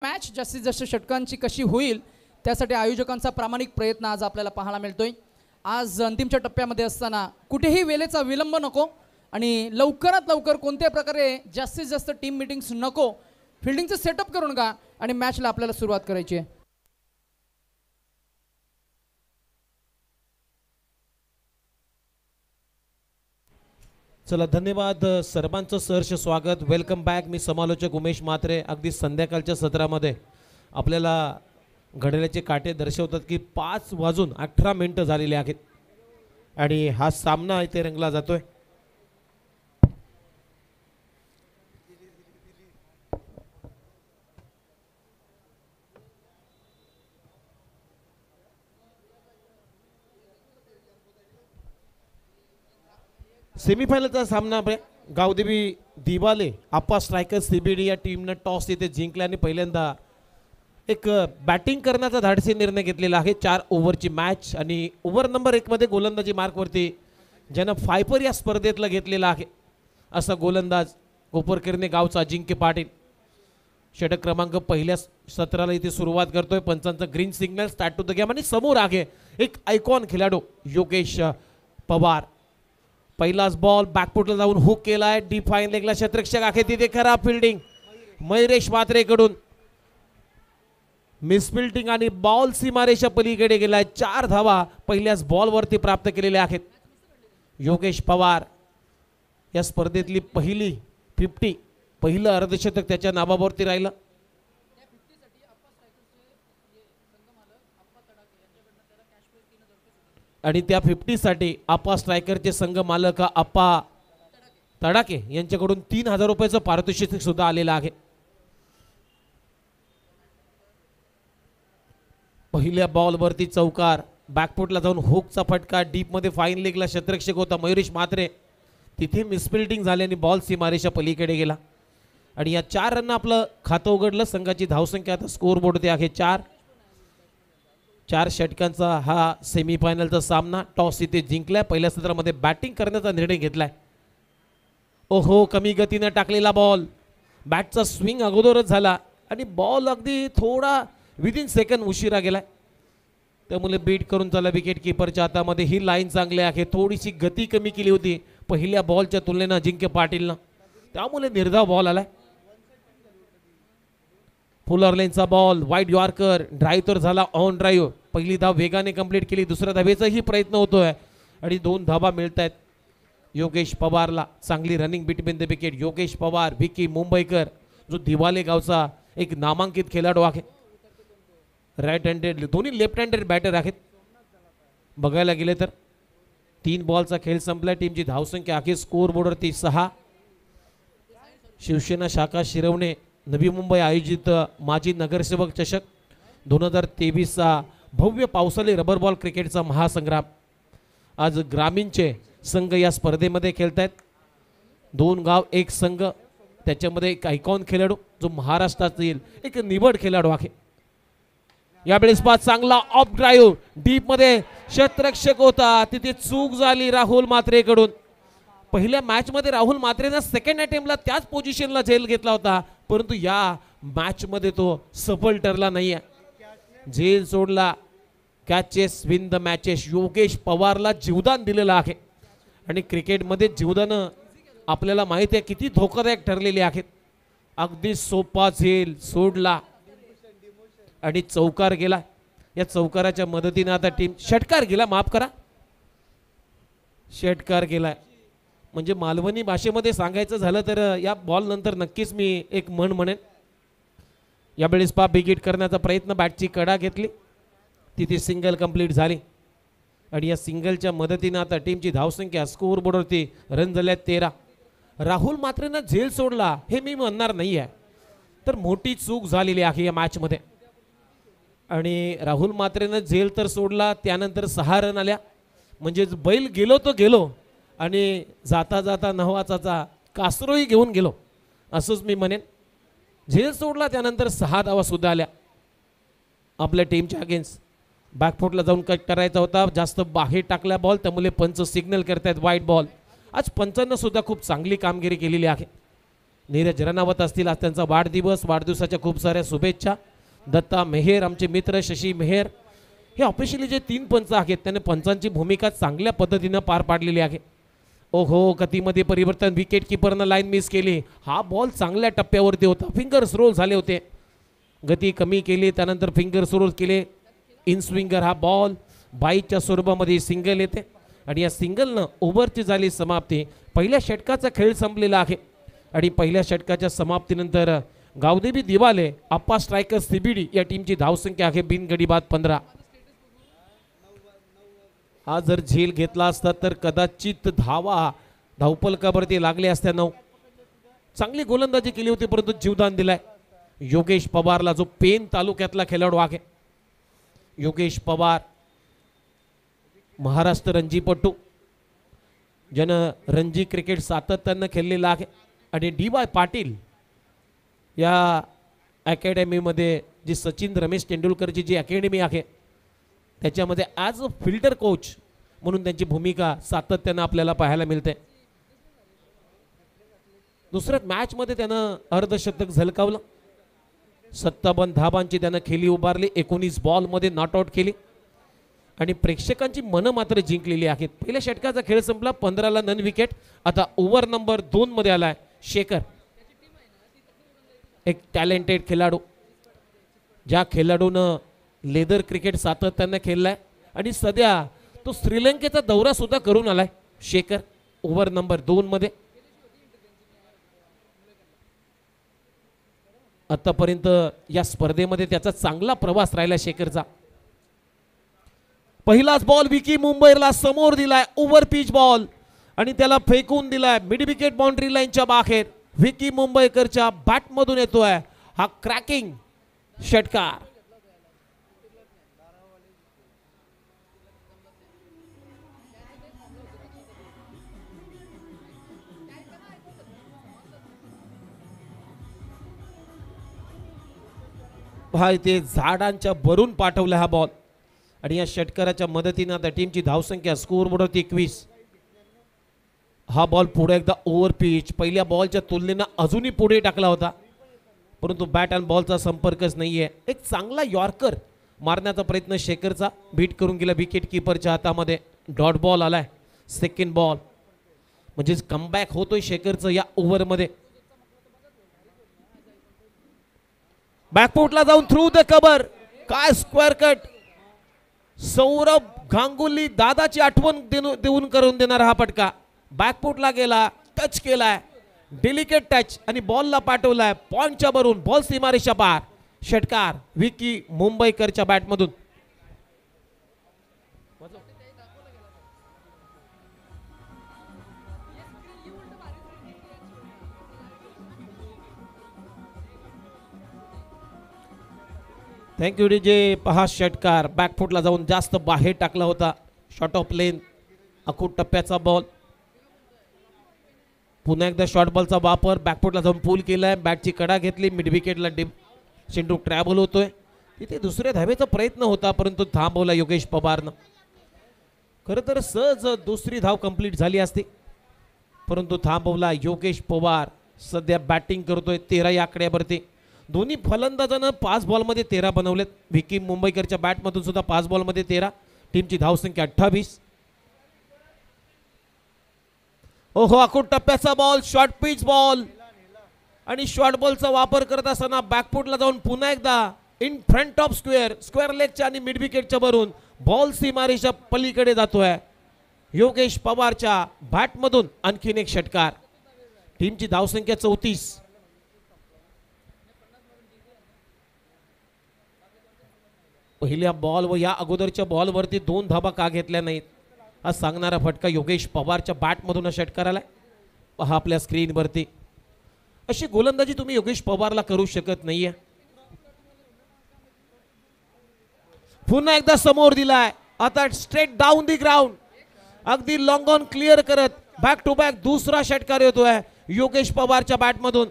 Match जास्तीत जास्त षटकांची कशी होईल त्यासाठी आयोजकांचा प्रामाणिक प्रयत्न आज आपल्याला पाहायला मिळतोय। आज अंतिमच्या टप्प्यामध्ये असताना कुठेही वेळेचा विलंब नको आणि लवकरात लवकर कोणत्या प्रकारे जास्तीत जास्त टीम मीटिंग्स नको, फिल्डिंगचं सेटअप करून का आणि मॅचला आपल्याला सुरुवात करायची आहे। चला धन्यवाद सर्वांचं सहर्ष स्वागत, वेलकम बॅक। मी समालोचक उमेश म्हात्रे। अगदी संध्याकाळच्या सत्रामध्ये आपल्याला घड्याळाचे काटे दर्शवतात की 5:18 झालेले आहेत आणि हा सामना इथे रंगला जातोय। सेमीफायनलचा सामना गावदेवी दिवाले आप्पा स्ट्रायकर सीबीडी या टीमने टॉस इथे जिंकला आणि पहिल्यांदा एक बॅटिंग करण्याचा धाडसी निर्णय घेतलेला आहे। 4 ओव्हरची मॅच आणि ओव्हर नंबर 1 मध्ये गोलंदाजी मार्कवरती ज्यानं फायपर या स्पर्धेतला घेतलेला आहे असा गोलंदाज कोपरकर्णे गावचा अजिंक्य पाटील षटक क्रमांक पहिल्या सत्राला इथे सुरुवात करतोय। पंचांचा green signal, start to the game आणि समोर आहे एक आयकॉन खेळाडू योगेश पवार। पहिलाच बॉल बॅकफुटला जाऊन हुक केलाय, डीप फाईन लेगला क्षेत्ररक्षक आहे तिथे खराब फिल्डिंग मयुरेश म्हात्रे कडून, मिसफिल्डिंग आणि बॉल सीमारेषा पलीकडे गेलाय। 4 धावा पहिल्याच बॉल वरती प्राप्त केलेल्या आहेत। योगेश पवार या स्पर्धेतली पहिली 50, पहिलं अर्धशतक त्याच्या नावावरती राहिलं। आणि त्या 50 साठी आप्पा स्ट्रायकरचे संघ मालक आप्पा तडाके यांच्याकडून 3000 रुपयाचं पारितोषिक सुद्धा आलेलं आहे। पहिल्या बॉल वरती चौकार, बॅकफुटला जाऊन हुकचा फटका, डीप मध्ये फाईन लेगला क्षेत्ररक्षक होता मयुरेश म्हात्रे, तिथे मिसफिल्डिंग झाल्याने बॉल सीमारेषा पलीकडे गेला आणि या 4 रन आपलं खातं उघडलं। संघाची धावसंख्या आता स्कोर बोर्डवरती आहे 4 षटकांचा हा सेमीफायनलचा सामना। टॉस इथे जिंकलाय, पहिल्या सत्रामध्ये बॅटिंग करण्याचा निर्णय घेतलाय। ओहो, कमी गतीने टाकलेला बॉल, बॅटचा स्विंग अगोदरच झाला आणि बॉल अगदी थोडा विदिन सेकंड उशिरा गेलाय, त्यामुळे बीट करून चला विकेट किपरच्या हातामध्ये। ही लाईन चांगली आहे, थोडीशी गती कमी केली होती पहिल्या बॉलच्या तुलनेनं अजिंक्य पाटीलनं, त्यामुळे निर्धाव बॉल आलाय। फुलर लेनचा बॉल, वाईड यॉर्कर, ड्राईव्ह तर झाला ऑन ड्राईव्ह, पहिली धाव वेगाने कंप्लीट केली, दुसऱ्या धावेचाही प्रयत्न होतोय आणि 2 धावा मिळत आहेत योगेश पवारला। चांगली running between the wicket. Yogesh Pawar, Vicky Mumbaikar जो दिवाले गावचा एक नामांकित खेळाडू आहे, राईट हँडेड दोन्ही लेफ्ट हँडेड बॅटर आहेत। बघायला गेले तर 3 बॉलचा खेळ संपला, टीमची धावसंख्या आहे स्कोर बोर्डवरती 6। शिवसेना शाखा शिरवणे नवी मुंबई आयोजित माजी नगरसेवक चषक 2023चा भव्य पावसाळी रबर बॉल क्रिकेटचा महासंग्राम। आज ग्रामीणचे संघ या स्पर्धेमध्ये खेळत आहेत। 2 गाव 1 संघ, त्याच्यामध्ये एक आयकॉन खेळाडू जो महाराष्ट्रातील एक निवड खेळाडू आहे। यावेळेस पास चांगला ऑफ ड्राईव्ह, डीप मध्ये क्षेत्ररक्षक होता, तिथे चूक झाली राहुल म्हात्रे कडून। पहिल्या मॅच मध्ये राहुल म्हात्रेनं सेकंड अटेम्प्टला त्याच पोझिशनला झेल घेतला होता, परंतु या मॅच मध्ये तो सफल ठरला नाहीये, झेल सोडला। Catches win the matches, Yogesh पवारला जीवदान दिलेलं आहे आणि क्रिकेटमध्ये जीवदान आपल्याला माहिती आहे किती धोकादायक ठरलेली आहेत। अगदी सोपा झेल सोडला आणि चौकार गेला। या चौकाराच्या मदतीने आता टीम षटकार गेला, माफ करा षटकार गेलाय, म्हणजे मालवणी भाषेमध्ये सांगायचं झालं तर या बॉल नंतर नक्कीच मी एक म्हण म्हणेन। यावेळेस बिगिट करण्याचा प्रयत्न, बॅटची कडा घेतली, तिथे सिंगल कंप्लीट झाली आणि या सिंगलच्या मदतीने आता टीमची धावसंख्या स्कोर बोर्डवरती रन झाल्यात 13। राहुल म्हात्रेनं झेल सोडला हे मी म्हणणार नाही आहे, तर मोठी चूक झालेली आहे या मॅच मध्ये आणि राहुल म्हात्रेनं झेल तर सोडला, त्यानंतर 6 रन आल्या, म्हणजे बैल गेलो तो गेलो आणि जाता जाता नवाचाचा कासरोही घेऊन गेलो असंच मी म्हणेन। झेल सोडला, त्यानंतर 6 धावा सुद्धा आल्या आपल्या टीमच्या अगेन्स्ट। बॅकफुटला जाऊन कट करायचा होता, जास्त बाहेर टाकला बॉल, त्यामुळे पंच सिग्नल करतायत वाईड बॉल। आज पंचांना सुद्धा खूप चांगली कामगिरी केलेली आहे। नीरज रनावत असतील, आज त्यांचा वाढदिवस. वाढदिवसाच्या खूप साऱ्या शुभेच्छा. दत्ता मेहेर, आमचे मित्र शशी मेहेर, हे ऑफिशियली जे 3 पंच आहेत त्याने पंचांची भूमिका चांगल्या पद्धतीनं पार पाडलेली आहे. ओहो, गतीमध्ये परिवर्तन, विकेट किपरनं लाईन मिस केली. हा बॉल चांगल्या टप्प्यावरती होता, फिंगर्स रोल झाले होते. गती कमी केली, त्यानंतर फिंगर्स रोल केले. इन स्विंगर हा बॉल बाईच्या स्वरूपामध्ये सिंगल येते आणि या सिंगलनं ओव्हरची झाली समाप्ती. पहिल्या षटकाचा खेळ संपलेला आहे आणि पहिल्या षटकाच्या समाप्तीनंतर गावदेवी दिवाले, आप्पा स्ट्रायकर सीबीडी या टीमची धावसंख्या आहे बिनगडी बाद 15. हा जर झेल घेतला असता तर कदाचित धावपलकावरती लागले असत्या 9. चांगली गोलंदाजी केली होती परंतु जीवदान दिलाय योगेश पवारला, जो पेन तालुक्यातला खेळाडू आहे. योगेश पवार महाराष्ट्र रणजीपटू, ज्यानं रणजी क्रिकेट सातत्यानं खेळलेलं आहे आणि DY पाटील या अकॅडमीमध्ये जी सचिन रमेश तेंडुलकरची जी अकॅडमी आहे त्याच्यामध्ये ॲज अ फिल्डर कोच म्हणून त्यांची भूमिका सातत्यानं आपल्याला पाहायला मिळते. दुसऱ्या मॅचमध्ये त्यानं अर्धशतक झलकावलं. 57 धाबांची त्यानं खेळी उभारली. 19 बॉलमध्ये नॉट आउट केली आणि प्रेक्षकांची मनं मात्र जिंकलेली आहेत. पहिल्या षटकाचा खेळ संपला, 15ला नन विकेट. आता ओव्हर नंबर 2 मध्ये आलाय शेखर, एक टॅलेंटेड खेळाडू, ज्या खेळाडूनं लेदर क्रिकेट सातत्यानं खेळलाय आणि सध्या तो श्रीलंकेचा दौरा सुद्धा करून आलाय. शेखर ओव्हर नंबर 2 मध्ये. आतापर्यंत या स्पर्धेमध्ये त्याचा चांगला प्रवास राहिला शेखरचा. पहिलाच बॉल विकी मुंबईला समोर दिलाय, ओव्हर पिच बॉल आणि त्याला फेकून दिलाय मिड विकेट बाउंड्री लाईनच्या बाहेर. विकी मुंबईकरच्या बॅटमधून येतोय हा क्रॅकिंग षटकार. हा इथे झाडांच्या भरून पाठवला हा बॉल आणि या षटकाराच्या मदतीने आता टीमची धावसंख्या स्कोर बोर्डवरती 21. हा बॉल पुढे एकदा ओव्हर पिच, पहिल्या बॉलच्या तुलनेनं अजूनही पुढे टाकला होता परंतु बॅट आणि बॉलचा संपर्कच नाहीये. एक चांगला यॉर्कर मारण्याचा प्रयत्न शेखरचा, बीट करून गेला विकेट किपरच्या हातामध्ये. डॉट बॉल आलाय, सेकंड बॉल, म्हणजेच कमबॅक होतोय शेखरचं या ओव्हरमध्ये. बॅकफुटला जाऊन थ्रू द कव्हर, काय स्क्वेअर कट. सौरभ गांगुली दादाची आठवण देऊन करून देणारा हा पटका. बॅकफुटला गेला, टच केलाय, डेलिकेट टच आणि बॉलला पाठवलाय पॉइंटच्या भरून, बॉल सीमारेषा पार. षटकार विकी मुंबईकरच्या बॅटमधून. Thank you DJ. पहा षटकार बॅकफुटला जाऊन जास्त बाहेर टाकला होता, शॉर्ट ऑफ लेन, अखूट टप्प्याचा बॉल. पुन्हा एकदा शॉर्ट बॉलचा वापर, बॅकफुटला जाऊन पूल केलाय, बॅटची कडा घेतली, मिड विकेटला चेंडू ट्रॅव्हल होतोय. तिथे दुसऱ्या धावेचा प्रयत्न होता परंतु थांबवला योगेश पवारनं. खरं तर सहज दुसरी धाव कंप्लीट झाली असती परंतु थांबवला योगेश पवार. सध्या बॅटिंग करतोय 13 या आकड्यावरती. दोन्ही फलंदाजानं 5 बॉलमध्ये 13 बनवलेत. विकी मुंबईकरच्या बॅटमधून सुद्धा 5 बॉलमध्ये 13. टीमची धावसंख्या 28. ओहो, अखूट टप्प्याचा बॉल, शॉर्ट पिच बॉल आणि शॉर्ट बॉलचा वापर करत असताना बॅकफुटला जाऊन पुन्हा एकदा इन फ्रंट ऑफ स्क्वेअर लेगच्या आणि मिड विकेटच्या भरून बॉल सीमारेषा पलीकडे जातोय. योगेश पवारच्या बॅटमधून आणखीन एक षटकार. टीमची धावसंख्या 34. पहिल्या बॉल व या अगोदरच्या बॉलवरती 2 धाबा का घेतल्या नाहीत हा सांगणारा फटका योगेश पवारच्या बॅटमधून षटकार आलाय. पहा आपल्या स्क्रीनवरती. अशी गोलंदाजी तुम्ही योगेश पवारला करू शकत नाहीये. पुन्हा एकदा समोर दिलाय, आता स्ट्रेट डाऊन दी ग्राउंड, अगदी लॉंग ऑन क्लिअर करत बॅक टू बॅक दुसरा षटकार येतोय योगेश पवारच्या बॅटमधून.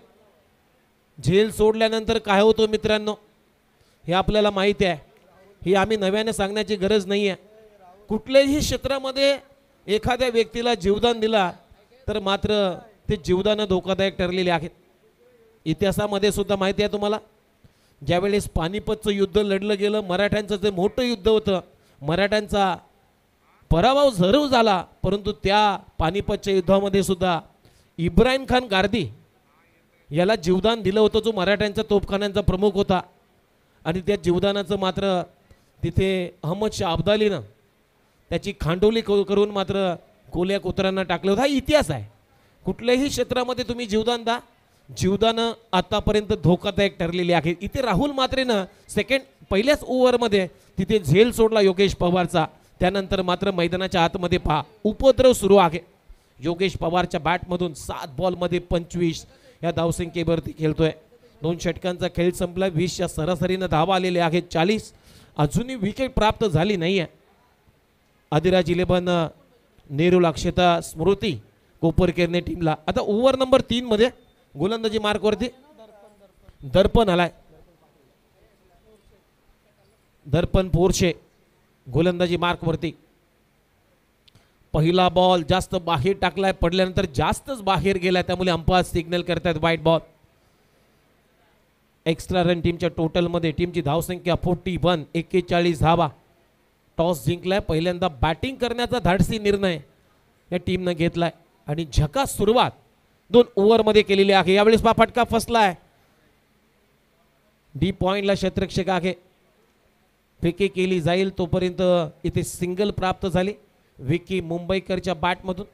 झेल सोडल्यानंतर काय होतं मित्रांनो हे आपल्याला माहिती आहे. ही आम्ही नव्याने सांगण्याची गरज नाहीये. कुठल्याही क्षेत्रामध्ये एखाद्या व्यक्तीला जीवदान दिला तर मात्र ते जीवदान धोकादायक ठरलेले आहेत. इतिहासामध्ये सुद्धा माहिती आहे तुम्हाला, ज्यावेळेस पानिपतचं युद्ध लढलं गेलं, मराठ्यांचं जे मोठं युद्ध होतं, मराठ्यांचा पराभव जरूर झाला, परंतु त्या पानिपतच्या युद्धामध्ये सुद्धा इब्राहिम खान गारदी याला जीवदान दिलं होतं, जो मराठ्यांच्या तोफखान्यांचा प्रमुख होता. आणि त्या जीवदानाचं मात्र तिथे अहमद शाह अब्दालीनं त्याची खांडोली करून मात्र कोल्या कुत्र्यांना टाकलं होतं. हा इतिहास आहे. कुठल्याही क्षेत्रामध्ये तुम्ही जीवदान द्या, जीवदानं आतापर्यंत धोकादायक ठरलेली आहे. इथे राहुल मात्रेनं पहिल्याच ओव्हरमध्ये तिथे झेल सोडला योगेश पवारचा. त्यानंतर मात्र मैदानाच्या आतमध्ये पहा उपद्रव सुरू आहे. योगेश पवारच्या बॅटमधून 7 बॉलमध्ये 25 या धावसंख्येवरती खेळतोय. 2 षटकांचा खेळ संपला. 20च्या सरासरीनं धावा आलेले आहेत 40. अजूनही विकेट प्राप्त झाली नाही आहे. आदिराज 11 नेहरू अक्षता स्मृती कोपरकेरने टीमला. आता ओव्हर नंबर 3 मध्ये गोलंदाजी मार्कवरती दर्पण आलाय. दर्पण पोरशे गोलंदाजी मार्कवरती. पहिला बॉल जास्त बाहेर टाकलाय, पडल्यानंतर जास्तच बाहेर गेलाय, त्यामुळे अंपायर सिग्नल करतात वाईट बॉल. एक्स्ट्रा रन टीमच्या टोटलमध्ये टीमची धावसंख्या 41, 41 धावा. टॉस जिंकलाय. पहिल्यांदा बॅटिंग करण्याचा धाडसी निर्णय या टीमनं घेतलाय आणि झकास सुरुवात 2 ओव्हरमध्ये केलेली आहे. यावेळेस फटका फसलाय. डी पॉइंटला क्षेत्ररक्षक आहे. फेकी केली जाईल तोपर्यंत इथे सिंगल प्राप्त झाली विकी मुंबईकरच्या बॅटमधून.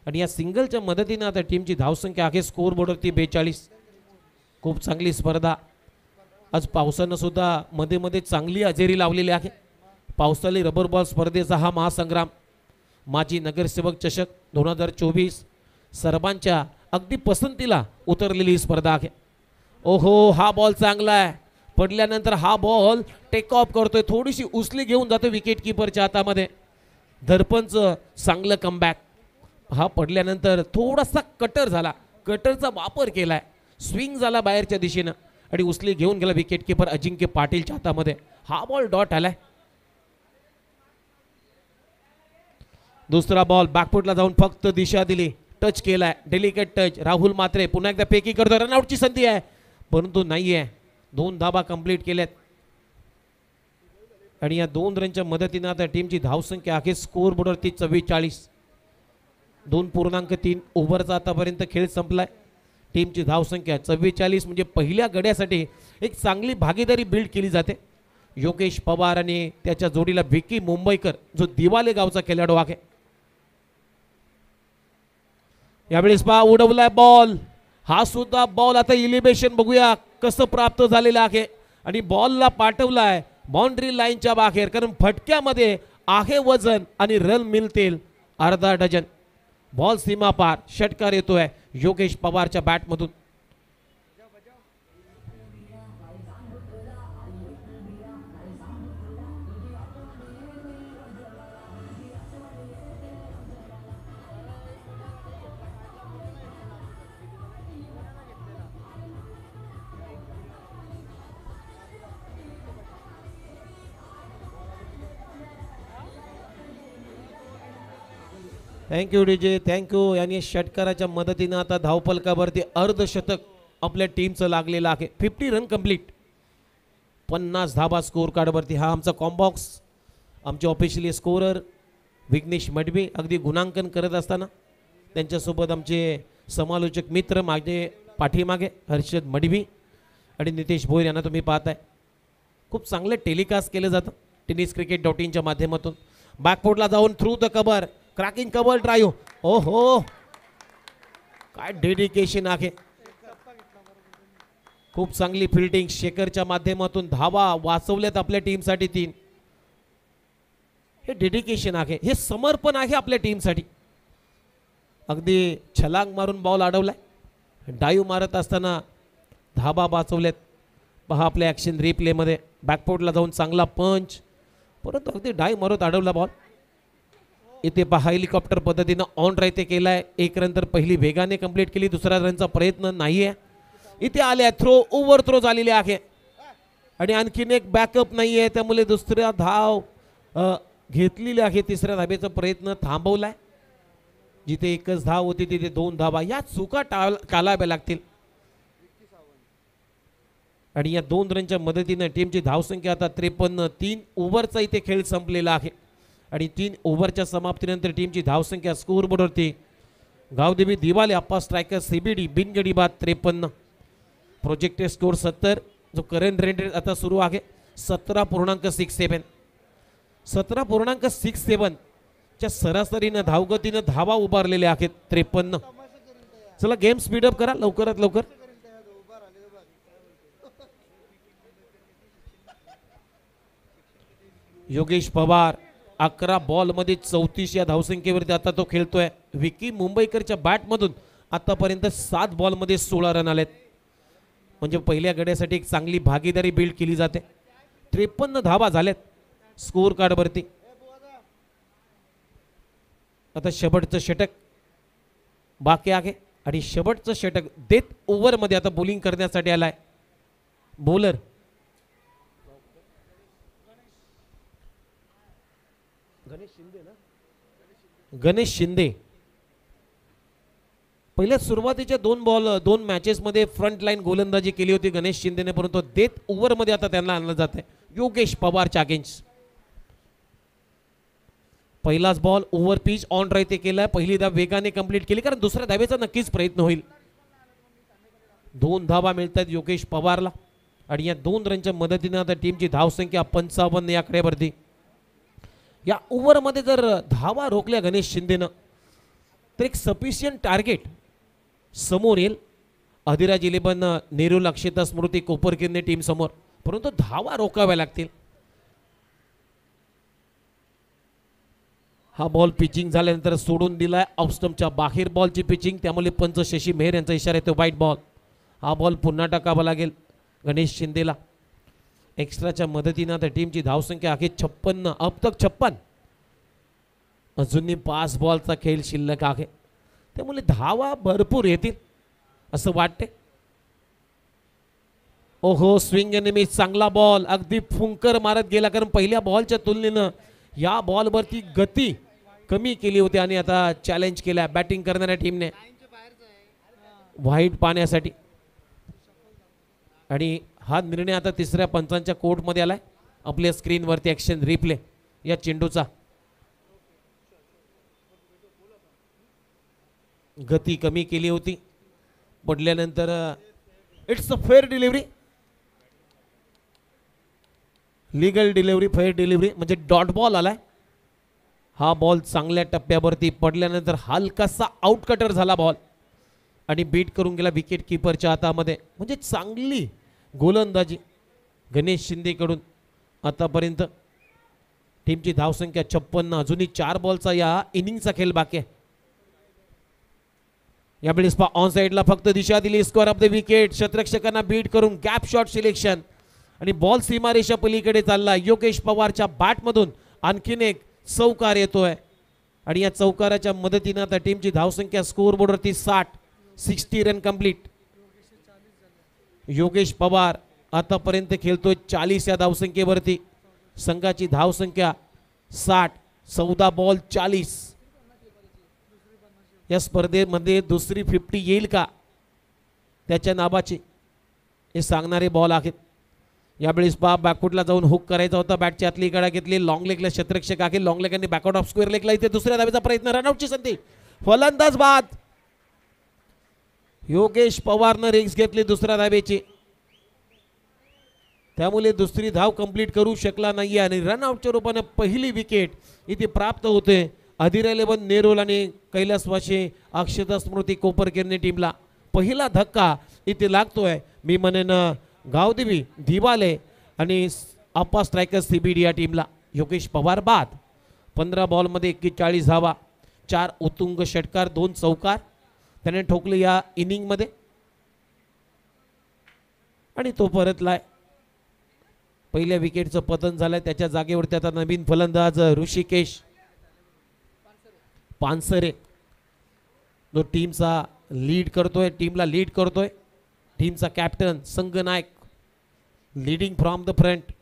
आणि या सिंगलच्या मदतीने आता टीमची धावसंख्या आहे स्कोर बोर्डवरती 42. खूप चांगली स्पर्धा. आज पावसानं सुद्धा मध्ये मध्ये चांगली हजेरी लावलेली आहे. पावसाळी रबर बॉल स्पर्धेचा हा महासंग्राम माजी नगरसेवक चषक 2024 सर्वांच्या अगदी पसंतीला उतरलेली स्पर्धा आहे. ओहो, हा बॉल चांगला आहे. पडल्यानंतर हा बॉल टेक ऑफ करतोय, थोडीशी उचली घेऊन जातो विकेट किपरच्या हातामध्ये. दर्पणचं चांगलं कमबॅक. हा पडल्यानंतर थोडासा कटर झाला, कटरचा वापर केलाय, स्विंग झाला बाहेरच्या दिशेनं आणि उचली घेऊन गेला विकेट किपर अजिंक्य पाटीलच्या हातामध्ये. हा बॉल डॉट आलाय. दुसरा बॉल बॅकफुटला जाऊन फक्त दिशा दिली, टच केलाय, डेलिकेट टच. राहुल मात्रे पुन्हा एकदा फेकी करतोय. रनआउटची संधी आहे परंतु नाही आहे. 2 धाबा कंप्लीट केल्यात आणि या 2 रनच्या मदतीने आता टीमची धावसंख्या आहे स्कोर बोर्डवरती 44. 2.3 ओव्हरचा आतापर्यंत खेळ संपलाय. टीमची धावसंख्या 44 म्हणजे पहिल्या गड्यासाठी एक चांगली भागीदारी बिल्ड केली जाते. योगेश पवार आणि त्याच्या जोडीला विकी मुंबईकर जो दिवाले गावचा खेळाडू आहे. यावेळेस पहा उडवलाय बॉल. हा सुद्धा बॉल आता इलिव्हेशन बघूया कसं प्राप्त झालेलं आहे आणि बॉलला पाठवलाय बाउंड्री लाईनच्या बाहेर, कारण फटक्यामध्ये आहे वजन आणि रन मिळतील अर्धा डझन. बॉल सीमा पार. षटकार येतोय योगेश पवारच्या बॅटमधून. Thank you DJ, thank you. यांनी षटकाराच्या मदतीने आता धावफलकावरती अर्धशतक आपल्या टीमचं लागलेलं आहे. 50 रन कंप्लीट, 50 धाबा स्कोर कार्डवरती. हा आमचा कॉम्बॉक्स, आमचे ऑफिशियली स्कोरर विघ्नेश मडवी अगदी गुणांकन करत असताना त्यांच्यासोबत आमचे समालोचक मित्र माझे पाठीमागे हर्षद मडवी आणि नितेश भोईर यांना तुम्ही पाहताय. खूप चांगले टेलिकास्ट केलं जातं tenniscricket.in माध्यमातून. बॅकफुटला जाऊन through the cover, cracking cover drive. ओहो, काय डेडिकेशन आहे. खूप चांगली फिल्डिंग. शेखरच्या माध्यमातून धावा वाचवल्यात आपल्या टीमसाठी 3. हे डेडिकेशन आहे, हे समर्पण आहे आपल्या टीमसाठी. अगदी छलांग मारून बॉल अडवलाय, डाईव्ह मारत असताना धाबा वाचवल्यात. पहा आपल्या ॲक्शन रिप्लेमध्ये. बॅकफुटला जाऊन चांगला पंच, परंतु अगदी डाईव्ह मारत अडवला बॉल. इथे पहा हेलिकॉप्टर पद्धतीनं ऑन राहते केलाय. 1 रन तर पहिली वेगाने कंप्लीट केली, दुसऱ्या रनचा प्रयत्न नाहीये. इथे आले थ्रो, ओव्हर थ्रो झालेली आहे आणि आणखीन एक बॅकअप नाहीये, त्यामुळे दुसऱ्या धाव घेतलेली आहे. तिसऱ्या धाबेचा प्रयत्न थांबवलाय. जिथे एकच धाव होती तिथे 2 धावा. या चुका टाळाव्या लागतील. आणि या 2 रनच्या मदतीनं टीमची धावसंख्या आता 53. 3 ओव्हरचा इथे खेळ संपलेला आहे आणि 3 ओव्हरच्या समाप्तीनंतर टीमची धावसंख्या स्कोअरबोर्डवरती गावदेवी दिवाले अप्पा स्ट्रायकर सीबीडी बिनगडी बाद 53. Projected score 70. जो करंट रेट आता सुरू आहे 17.67. 17.67 च्या सरासरीनं धावगतीनं धावा उभारलेल्या आहेत 53. चला गेम स्पीडअप करा लवकरात लवकर. योगेश पवार 11 बॉलमध्ये 34 या धावसंख्येवरती आता तो खेळतोय. विकी मुंबईकरच्या बॅटमधून आतापर्यंत 7 बॉलमध्ये 16 रन आलेत. म्हणजे पहिल्या गड्यासाठी एक चांगली भागीदारी बिल्ड केली जाते. 53 धावा झाल्यात स्कोर कार्डवरती. आता शेवटचं षटक बाकी आहे आणि शेवटचं षटक डेथ ओव्हरमध्ये आता बॉलिंग करण्यासाठी आलाय बॉलर गणेश शिंदे. पहिल्या सुरुवातीच्या 2 मॅचेसमध्ये फ्रंट लाईन गोलंदाजी केली होती गणेश शिंदेने, परंतु डेथ ओव्हरमध्ये आता त्यांना आणलं जात आहे योगेश पवारच्या अगेन्स्ट. पहिलाच ball over pitch on drive ते केलाय. पहिली धाव वेगाने कंप्लीट केली कारण दुसऱ्या धावेचा नक्कीच प्रयत्न होईल. 2 धावा मिळतात योगेश पवारला आणि या 2 रनच्या मदतीने आता टीमची धावसंख्या 55 या आकड्यावरती. या ओव्हरमध्ये जर धावा रोखल्या गणेश शिंदेनं तर एक सफिशियंट टार्गेट समोर येईल. अधिराज 11 नेहरू अक्षता स्मृती कोपरकिरने टीम समोर, परंतु धावा रोखाव्या लागतील. हा बॉल पिचिंग झाल्यानंतर सोडून दिलाय ऑफस्टंपच्या बाहेर बॉलची पिचिंग, त्यामुळे पंच शशी मेहर यांचा इशारा येतो वाईट बॉल. हा बॉल पुन्हा टाकावा लागेल गणेश शिंदेला. एक्स्ट्राच्या मदतीनं आता टीमची धावसंख्या आहे 56. अब तक 56. अजूनही 5 बॉलचा खेळ शिल्लक आहे, त्यामुळे धावा भरपूर येतील असं वाटते. ओहो स्विंग आणि चांगला बॉल अगदी फुंकर मारत गेला कारण पहिल्या बॉलच्या तुलनेनं या बॉलवरती गती कमी केली होती आणि आता चॅलेंज केला बॅटिंग करणाऱ्या टीमने व्हाईट पाहण्यासाठी. आणि हा निर्णय आता तिसऱ्या पंचांच्या कोर्टमध्ये आलाय. आपल्या स्क्रीनवरती ॲक्शन रिप्ले या चेंडूचा. गती कमी केली होती पडल्यानंतर it's a fair delivery, legal delivery, fair delivery म्हणजे डॉट बॉल आलाय. हा बॉल चांगल्या टप्प्यावरती पडल्यानंतर हलकासा आउट कटर झाला बॉल आणि बीट करून गेला विकेट किपरच्या हातामध्ये. म्हणजे चांगली गोलंदाजी गणेश शिंदेकडून आतापर्यंत. टीमची धावसंख्या 56. अजूनही 4 बॉलचा या इनिंगचा खेळ बाकी आहे. यावेळेस ऑन साइडला फक्त दिशा दिली स्कोअर ऑफ द विकेट. शतरक्षकांना बीट करून गॅप शॉट सिलेक्शन आणि बॉल सीमारेषा पलीकडे चालला. योगेश पवारच्या बॅटमधून आणखीन एक चौकार येतोय आणि या चौकाराच्या मदतीने आता टीमची धावसंख्या स्कोअर बोर्डवरती 60 रन कंप्लीट. योगेश पवार आतापर्यंत खेळतोय 40 या धावसंख्येवरती. संघाची धावसंख्या 60. 14 बॉल 40. या स्पर्धेमध्ये दुसरी 50 येईल का त्याच्या नावाची हे सांगणारे बॉल आहेत. यावेळेस बॅकफुटला जाऊन हुक करायचा होता, बॅटची आतली कडा घेतली. लॉंग लेगला शतरक्षक आहे, लॉंग लेगांनी बॅकआउट ऑफ स्क्वेअर लेगला इथे दुसऱ्या धावेचा प्रयत्न, रनआउटची संधी, फलंदाज बाद. योगेश पवारनं रिस्क घेतली दुसऱ्या धावेची, त्यामुळे दुसरी धाव कंप्लीट करू शकला नाही आणि रनआउटच्या रूपाने पहिली विकेट इथे प्राप्त होते अधिराज नेरोल आणि कैलासवासी अक्षता स्मृती कोपरकिरने टीमला. पहिला धक्का इथे लागतोय मी म्हणेन गावदेवी दिवाले आणि अप्पा स्ट्रायकर सीबीडी या टीमला. योगेश पवार बाद. 15 बॉलमध्ये 41 धावा, 4 उत्तुंग षटकार, 2 चौकार त्याने ठोकले या इनिंगमध्ये आणि तो परतलाय. पहिल्या विकेटचं पतन झालंय, त्याच्या जागेवरती आता नवीन फलंदाज ऋषिकेश पानसरे जो टीमचा लीड करतोय, टीमला लीड करतोय. टीमचा कॅप्टन संघ नायक लीडिंग फ्रॉम द फ्रंट.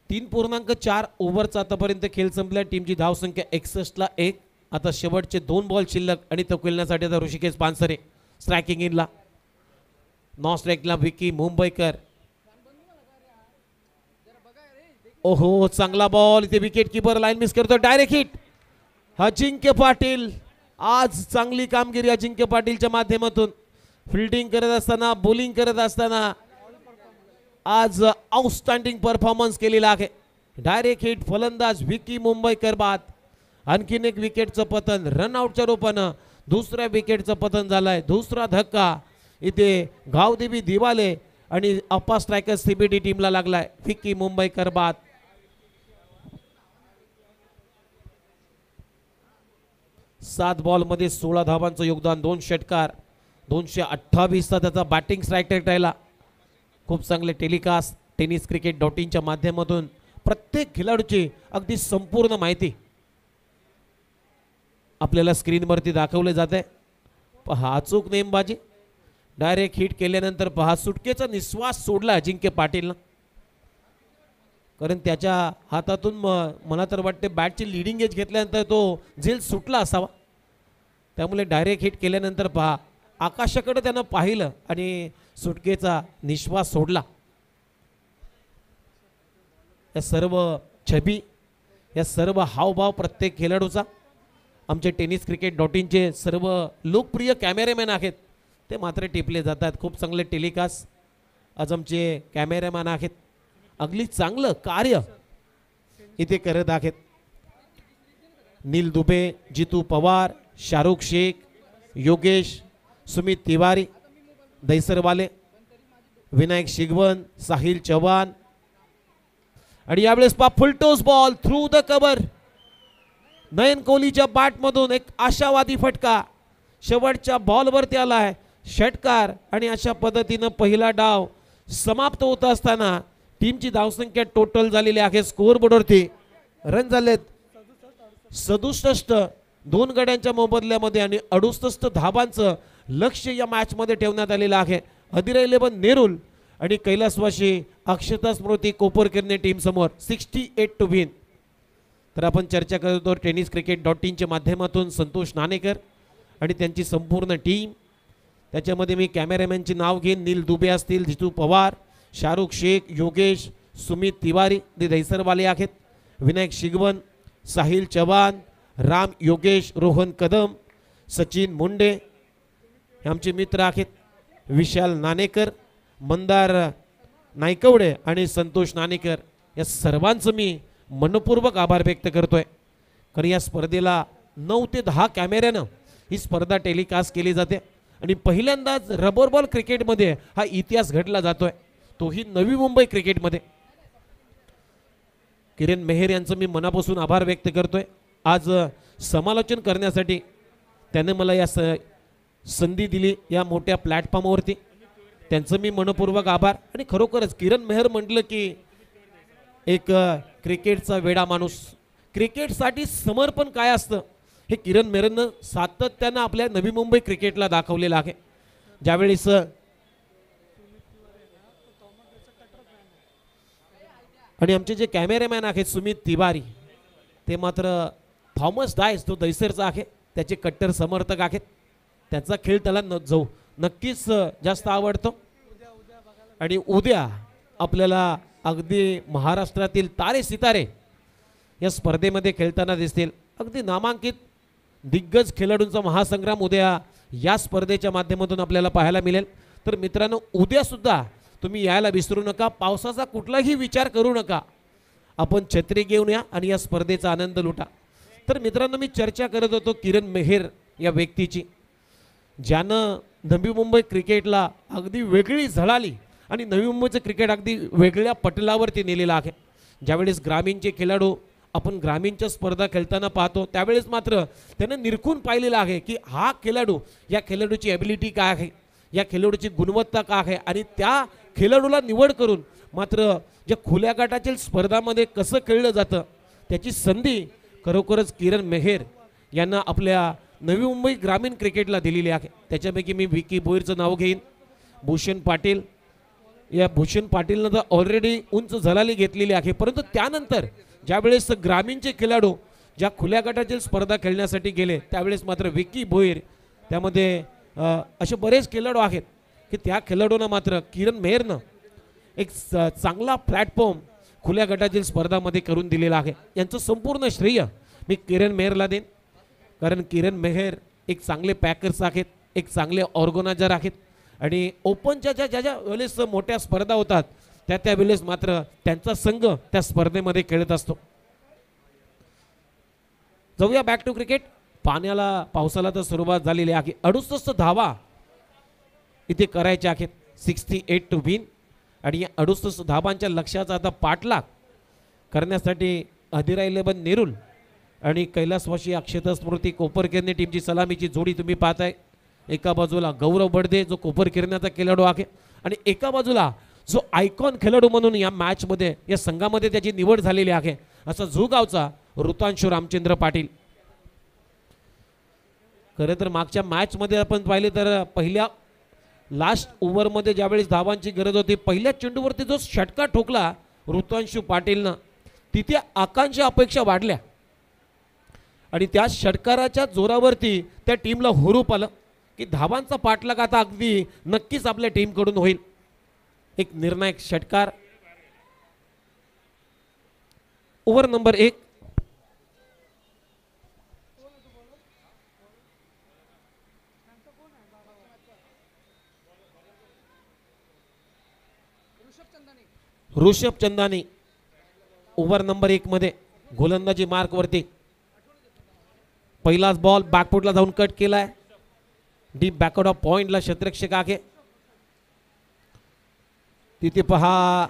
3.4 ओव्हरचा आतापर्यंत खेळ संपला. टीमची धावसंख्या 61 ला 1. आता शेवटचे 2 बॉल शिल्लक आणि तो खेळण्यासाठी आता ऋषिकेश पानसरे स्ट्रायकिंग इनला. नॉन स्ट्राईकला विकी मुंबईकर. ओहो चांगला बॉल इथे विकेट किपर लाईन मिस करतो. Direct hit. अजिंक्य पाटील आज चांगली कामगिरी अजिंक्य पाटीलच्या माध्यमातून फिल्डिंग करत असताना बॉलिंग करत असताना आज आउटस्टँडिंग परफॉर्मन्स केलेला आहे. डायरेक्ट हिट फलंदाज विकी मुंबईकर बाद. आणखीन एक विकेटचं पतन रनआउटच्या रूपानं दुसऱ्या विकेटचं पतन झालंय. दुसरा धक्का इथे गावदेवी दिवाले आणि अप्पा स्ट्रायकर सीबीडी टीमला लागलाय. विकी मुंबईकर बाद. 7 बॉलमध्ये 16 धावांचं योगदान, 2 षटकार, 228 चा त्याचा बॅटिंग स्ट्राईक रेट राहिला. खूप चांगले टेलिकास्ट टेनिस क्रिकेट .in च्या माध्यमातून प्रत्येक खेळाडूची अगदी संपूर्ण माहिती आपल्याला स्क्रीनवरती दाखवले जाते. पहा अचूक नेमबाजी. डायरेक्ट हिट केल्यानंतर पहा सुटकेचा निश्वास सोडला अजिंक्य पाटीलनं, कारण त्याच्या हातातून मला तर वाटते बॅटची लिडिंग एज घेतल्यानंतर तो झेल सुटला असावा. त्यामुळे डायरेक्ट हिट केल्यानंतर पहा आकाशाकडे त्यानं पाहिलं आणि सुटकेचा निश्वास सोडला. या सर्व छबी, या सर्व हावभाव प्रत्येक खेळाडूचा आमचे टेनिस क्रिकेट .in चे सर्व लोकप्रिय कॅमेरामॅन आहेत ते मात्र टिपले जातात. खूप चांगले टेलिकास्ट आज आमचे कॅमेरामॅन आहेत. अगदी चांगलं कार्य इथे करत आहेत. नील दुबे, जितू पवार, शाहरुख शेख, योगेश, सुमित तिवारी, दैसरवाले, विनायक शिगवन, साहिल चव्हाण आणि यावेळेस पा full toss ball through the cover. Nayan कोहलीच्या बॅटमधून एक आशावादी फटका शेवटच्या बॉलवरती आलाय. षटकार आणि अशा पद्धतीनं पहिला डाव समाप्त होत असताना टीमची धावसंख्या टोटल झालेली आहे. स्कोअर बोर्डवरती रन झालेत 67. 2 गड्यांच्या मोबदल्यामध्ये आणि 68 धावांचं लक्ष या मॅच मध्ये ठेवण्यात आलेलं आहे. हदिरा 11 नेरुल आणि कैलासवासी अक्षता स्मृती कोपरकरने टीम समोर 68 टू विन. तर आपण चर्चा करतो टेनिस क्रिकेट .in च्या माध्यमातून संतोष नाणेकर आणि त्यांची संपूर्ण टीम. त्याच्यामध्ये मी कॅमेरामॅनचे नाव घेईन. नील दुबे असतील, जितू पवार, शाहरुख शेख, योगेश, सुमित तिवारी ते दैसरवाले आहेत, विनायक शिगवन, साहिल चव्हाण, राम योगेश, रोहन कदम, सचिन मुंडे हे आमचे मित्र आहेत, विशाल नाणेकर, मंदार नायकवडे आणि संतोष नाणेकर या सर्वांचं मी मनपूर्वक आभार व्यक्त करतोय. कारण या स्पर्धेला 9 ते 10 कॅमेऱ्यानं ही स्पर्धा टेलिकास्ट केली जाते आणि पहिल्यांदाच रबर बॉल क्रिकेटमध्ये हा इतिहास घडला जातोय, तोही नवी मुंबई क्रिकेटमध्ये. किरण मेहर यांचं मी मनापासून आभार व्यक्त करतोय. आज समालोचन करण्यासाठी त्याने मला या संधी दिली या मोठ्या प्लॅटफॉर्मवरती. त्यांचं मी मनपूर्वक आभार. आणि खरोखरच किरण मेहर म्हटलं की एक क्रिकेटचा वेडा माणूस. क्रिकेटसाठी समर्पण काय असतं हे किरण मेहरनं सातत्यानं आपल्या नवी मुंबई क्रिकेटला दाखवलेलं आहे. ज्यावेळेस आणि आमचे जे कॅमेरामॅन आहेत सुमित तिवारी ते मात्र थॉमस डायस तो दैसरचा आहे, त्याचे कट्टर समर्थक आहेत. त्याचा खेळ त्याला नक्कीच जास्त आवडतो. आणि उद्या आपल्याला अगदी महाराष्ट्रातील तारे सितारे या स्पर्धेमध्ये खेळताना दिसतील. अगदी नामांकित दिग्गज खेळाडूंचा महासंग्राम उद्या या स्पर्धेच्या माध्यमातून आपल्याला पाहायला मिळेल. तर मित्रांनो उद्या सुद्धा तुम्ही यायला विसरू नका. पावसाचा कुठलाही विचार करू नका. आपण छत्री घेऊन या आणि या स्पर्धेचा आनंद लुटा. तर मित्रांनो मी चर्चा करत होतो किरण मेहर या व्यक्तीची, ज्यानं नवी मुंबई क्रिकेटला अगदी वेगळी झळाली आणि नवी मुंबईचं क्रिकेट अगदी वेगळ्या पटलावरती नेलेलं आहे. ज्यावेळेस ग्रामीणचे खेळाडू आपण ग्रामीणच्या स्पर्धा खेळताना पाहतो त्यावेळेस मात्र त्यानं निरखून पाहिलेलं आहे की हा खेळाडू, या खेळाडूची ॲबिलिटी काय आहे, या खेळाडूची गुणवत्ता काय आहे आणि त्या खेळाडूला निवड करून मात्र ज्या खुल्या गटातील स्पर्धामध्ये कसं खेळलं जातं त्याची संधी खरोखरच किरण मेहर यांना आपल्या नवी मुंबई ग्रामीण क्रिकेटला दिलेली आहे. त्याच्यापैकी मी विकी भोईरचं नाव घेईन, भूषण पाटील, या भूषण पाटीलनं तर ऑलरेडी उंच झलाली घेतलेली आहे, परंतु त्यानंतर ज्यावेळेस ग्रामीणचे खेळाडू ज्या खुल्या गटातील स्पर्धा खेळण्यासाठी गेले त्यावेळेस मात्र विकी भोईर त्यामध्ये असे बरेच खेळाडू आहेत की त्या खेळाडूंना मात्र किरण मेहरनं एक चांगला प्लॅटफॉर्म खुल्या गटातील स्पर्धामध्ये करून दिलेला आहे. यांचं संपूर्ण श्रेय मी किरण मेहरला देईन, कारण किरण मेहर एक चांगले पॅकर्स आहेत, एक चांगले ऑर्गनायझर आहेत आणि ओपनच्या ज्या वेळेस मोठ्या स्पर्धा होतात त्यावेळेस मात्र त्यांचा संघ त्या स्पर्धेमध्ये खेळत असतो. जाऊया बॅक टू क्रिकेट. पावसाला तर सुरुवात झालेली आहे. 68 धावा इथे करायच्या आहेत, 68 टू विन. आणि या 68 धावांच्या लक्ष्याचा आता पाठलाग करण्यासाठी अधिरा 11 नेरुल आणि कैलासवासी अक्षता स्मृती कोपरकिरणे टीमची सलामीची जोडी तुम्ही पाहताय. एका बाजूला गौरव बडदे जो कोपरकिरण्याचा खेळाडू आहे आणि एका बाजूला जो आयकॉन खेळाडू म्हणून या मॅचमध्ये या संघामध्ये त्याची निवड झालेली आहे असा झुगावचा ऋतांशू रामचंद्र पाटील. खरं तर मागच्या मॅचमध्ये आपण पाहिले तर पहिल्या लास्ट ओव्हरमध्ये ज्यावेळेस धावांची गरज होती पहिल्या चेंडूवरती जो षटका ठोकला ऋतांशू पाटीलनं तिथे आकांक्षा अपेक्षा वाढल्या आणि त्या षटकाराच्या जोरावरती त्या टीमला हुरूप आलं की धावांचा पाठलाग आता अगदी नक्कीच आपल्या टीमकडून होईल. एक निर्णायक षटकार over number 1. Rishabh Chandani over number 1 मध्ये गोलंदाजी मार्क वरती. पहिलाच बॉल बॅकफुटला जाऊन कट केलाय. डीप बॅकआउट ऑफ पॉइंटला क्षेत्ररक्षक आहे. तिथे पहा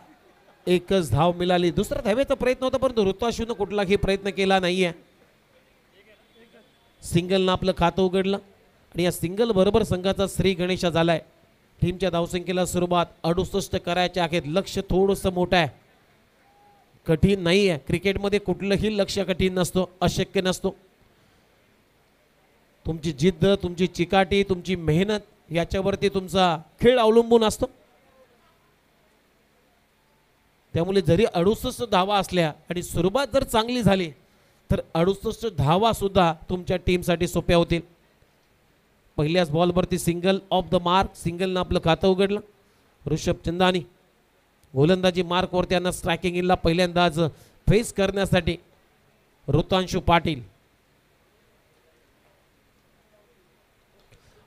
एकच धाव मिळाली. दुसरा धावेचा प्रयत्न होता परंतु ऋतांशूनं कुठलाही प्रयत्न केला नाहीये. सिंगलनं आपलं खातं उघडलं आणि या सिंगल बरोबर संघाचा श्री गणेशा झालाय. टीमच्या धावसंख्येला सुरुवात 68 करायचे आहेत. लक्ष थोडंसं मोठं आहे, कठीण नाही आहे. क्रिकेटमध्ये कुठलंही लक्ष कठीण नसतो, अशक्य नसतो. तुमची जिद्द, तुमची चिकाटी, तुमची मेहनत याच्यावरती तुमचा खेळ अवलंबून असतो. त्यामुळे जरी 68 धावा असल्या आणि सुरुवात जर चांगली झाली तर 68 धावा सुद्धा तुमच्या टीमसाठी सोप्या होतील. पहिल्याच बॉलवरती सिंगल ऑफ द मार्क. सिंगलनं आपलं खातं उघडलं. ऋषभ चंदानी गोलंदाजी मार्कवरती यांना स्ट्रायकिंग इनला पहिल्यांदाच फेस करण्यासाठी ऋतांशू पाटील.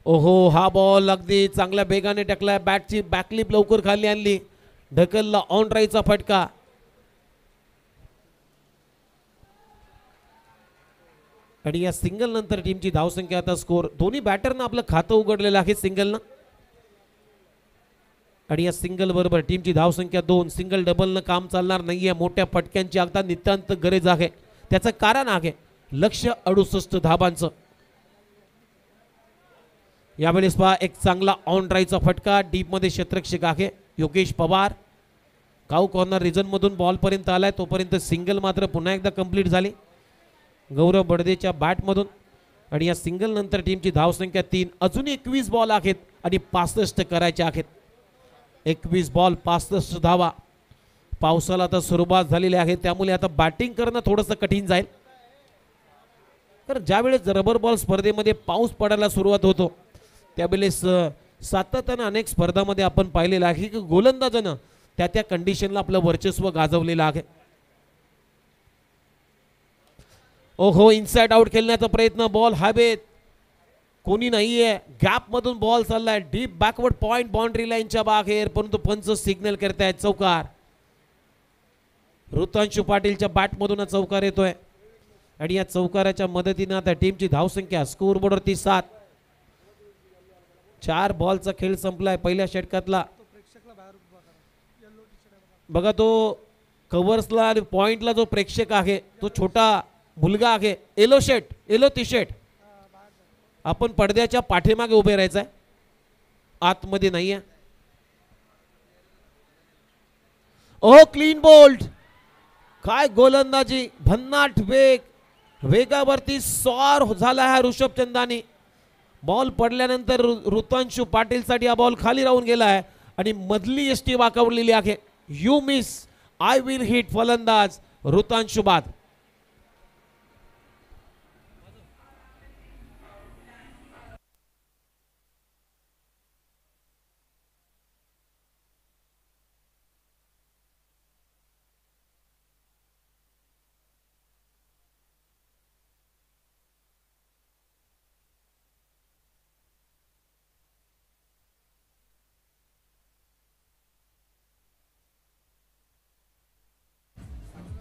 ओहो, हा बॉल अगदी चांगल्या बेगाने टाकलाय. बॅटची बॅकलिप लवकर खाली आणली. ढकलला ऑन ड्राईव्हचा फटका. आणि या सिंगल नंतर टीमची धावसंख्या आता स्कोर. दोन्ही बॅटरनं आपलं खातं उघडलेलं आहे सिंगलनं आणि या सिंगल बरोबर टीमची धावसंख्या 2. सिंगल डबलनं काम चालणार नाहीये. मोठ्या फटक्यांची आता नितांत गरज आहे. त्याचं कारण आहे लक्ष 68 धाबांचं. यावेळेस पहा एक चांगला ऑन ड्राईव्हचा फटका. डीपमध्ये क्षेत्ररक्षक आहे योगेश पवार. काऊ कॉर्नर रिजन मधून बॉल पर्यंत आलाय. तोपर्यंत सिंगल मात्र पुन्हा एकदा कंप्लीट झाली गौरव बडदेच्या बॅटमधून. आणि या सिंगल नंतर टीमची धावसंख्या 3. अजून 21 बॉल आहेत आणि 65 करायचे आहेत. 21 बॉल 65 धावा. पावसाला आता सुरुवात झालेली आहे त्यामुळे आता बॅटिंग करणं थोडंसं कठीण जाईल. तर ज्यावेळेस रबर बॉल स्पर्धेमध्ये पाऊस पडायला सुरुवात होतो त्यावेळेस सातत्यानं अनेक स्पर्धामध्ये आपण पाहिलेलं आहे की गोलंदाजानं त्या कंडिशनला आपलं वर्चस्व गाजवलेलं आहे. ओहो, इनसाइड आउट खेळण्याचा प्रयत्न. बॉल हवेत, कोणी नाहीये. गॅप मधून बॉल चाललाय. डीप बॅकवर्ड पॉइंट बाउंड्री लाईनच्या बाहेर, परंतु पंच सिग्नल करतायत चौकार. ऋतांशू पाटीलच्या बॅट मधून चौकार येतोय आणि या चौकाराच्या मदतीने आता टीमची धावसंख्या स्कोर बोर्डवरती 7. 4 बॉलचा खेळ संपलाय पहिल्या षटकातला. बघा तो कव्हर्सला आणि पॉइंटला जो प्रेक्षक आहे तो छोटा मुलगा आहे. Yellow T shirt. आपण पडद्याच्या पाठीमागे उभे राहायचंय, आतमध्ये नाहीये. ओ क्लीन बोल्ड. काय गोलंदाजी, भन्नाट वेग, वेगावरती स्वार झाला हा ऋषभ चंदानी. बॉल पडल्यानंतर ऋतांशू पाटील साठी हा बॉल खाली राहून गेलाय आणि मधली यष्टी वाकवलेली आहे. You miss I will hit फलंदाज ऋतांशु बाद.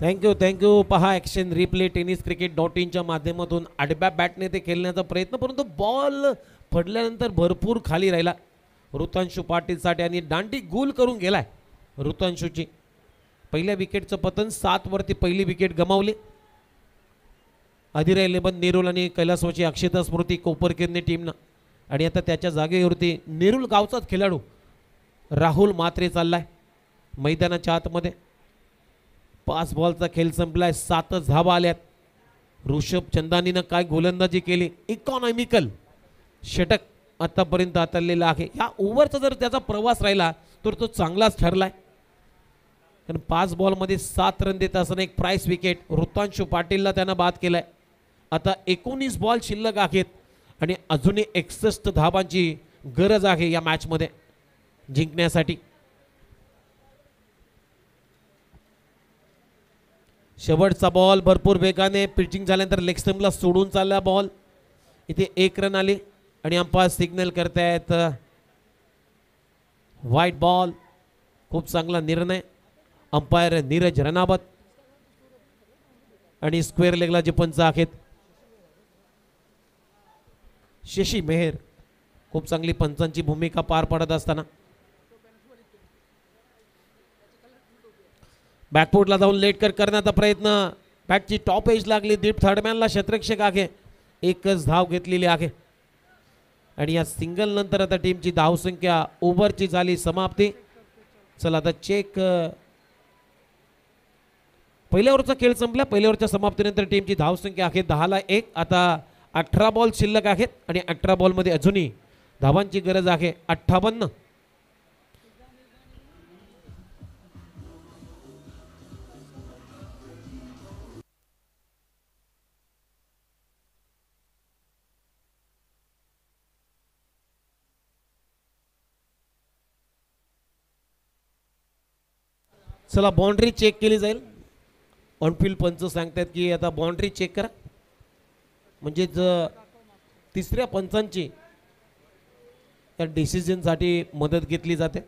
थँक्यू. पहा ॲक्शन रिप्ले टेनिस क्रिकेट .inच्या माध्यमातून आडव्या बॅटने ते खेळण्याचा प्रयत्न, परंतु बॉल पडल्यानंतर भरपूर खाली राहिला ऋतांशु पाटीलसाठी आणि दांडी गोल करून गेलाय ऋतांशुची. पहिल्या विकेटचं पतन 7 वरती पहिली विकेट गमावली. आधी राहिले पण नेरुल आणि कैलासवाची अक्षता स्मृती कोपरकिरने टीमनं. आणि आता त्याच्या जागेवरती नेरुल गावचाच खेळाडू राहुल मात्रे चाललाय मैदानाच्या आतमध्ये. 5 बॉलचा खेळ संपलाय. 7 धावा आल्यात. ऋषभ चंदानीनं काय गोलंदाजी केली. इकॉनॉमिकल षटक आतापर्यंत हाताळलेला आहे. या ओव्हरचा जर त्याचा प्रवास राहिला तर तो चांगलाच ठरलाय. कारण 5 बॉलमध्ये 7 रन देत असताना एक प्राइस विकेट ऋतांशु पाटीलला त्यानं बाद केलाय. आता 19 बॉल शिल्लक आहेत आणि अजूनही 61 धावांची गरज आहे या मॅचमध्ये जिंकण्यासाठी. शेवटचा बॉल भरपूर वेगाने पिचिंग झाल्यानंतर लेग स्टंपला सोडून चालला बॉल. इथे 1 रन आली आणि अंपायर सिग्नल करतायत व्हाईट बॉल. खूप चांगला निर्णय. अंपायर नीरज रनावत आणि स्क्वेअर लेगला जे पंच आहेत शशी मेहर खूप चांगली पंचांची भूमिका पार पडत असताना. बॅकफुटला जाऊन लेट कट करण्याचा प्रयत्न. बॅटची टॉप एज लागली. दीप थर्डमॅनला शतरक्षक आहे. एकच धाव घेतलेली आहे आणि या सिंगल नंतर आता टीमची धावसंख्या ओव्हरची झाली समाप्ती. चला आता चेक. पहिल्या ओव्हरचा खेळ संपला. पहिल्या ओव्हरच्या समाप्तीनंतर टीमची धावसंख्या आहे 10-1. आता 18 बॉल शिल्लक आहेत आणि 18 बॉलमध्ये अजूनही धावांची गरज आहे 58. चला बाउंड्री चेक केली जाईल. ऑनफिल्ड पंच सांगतात की आता बाउंड्री चेक करा. म्हणजेच तिसऱ्या पंचांची या डिसिजनसाठी मदत घेतली जाते.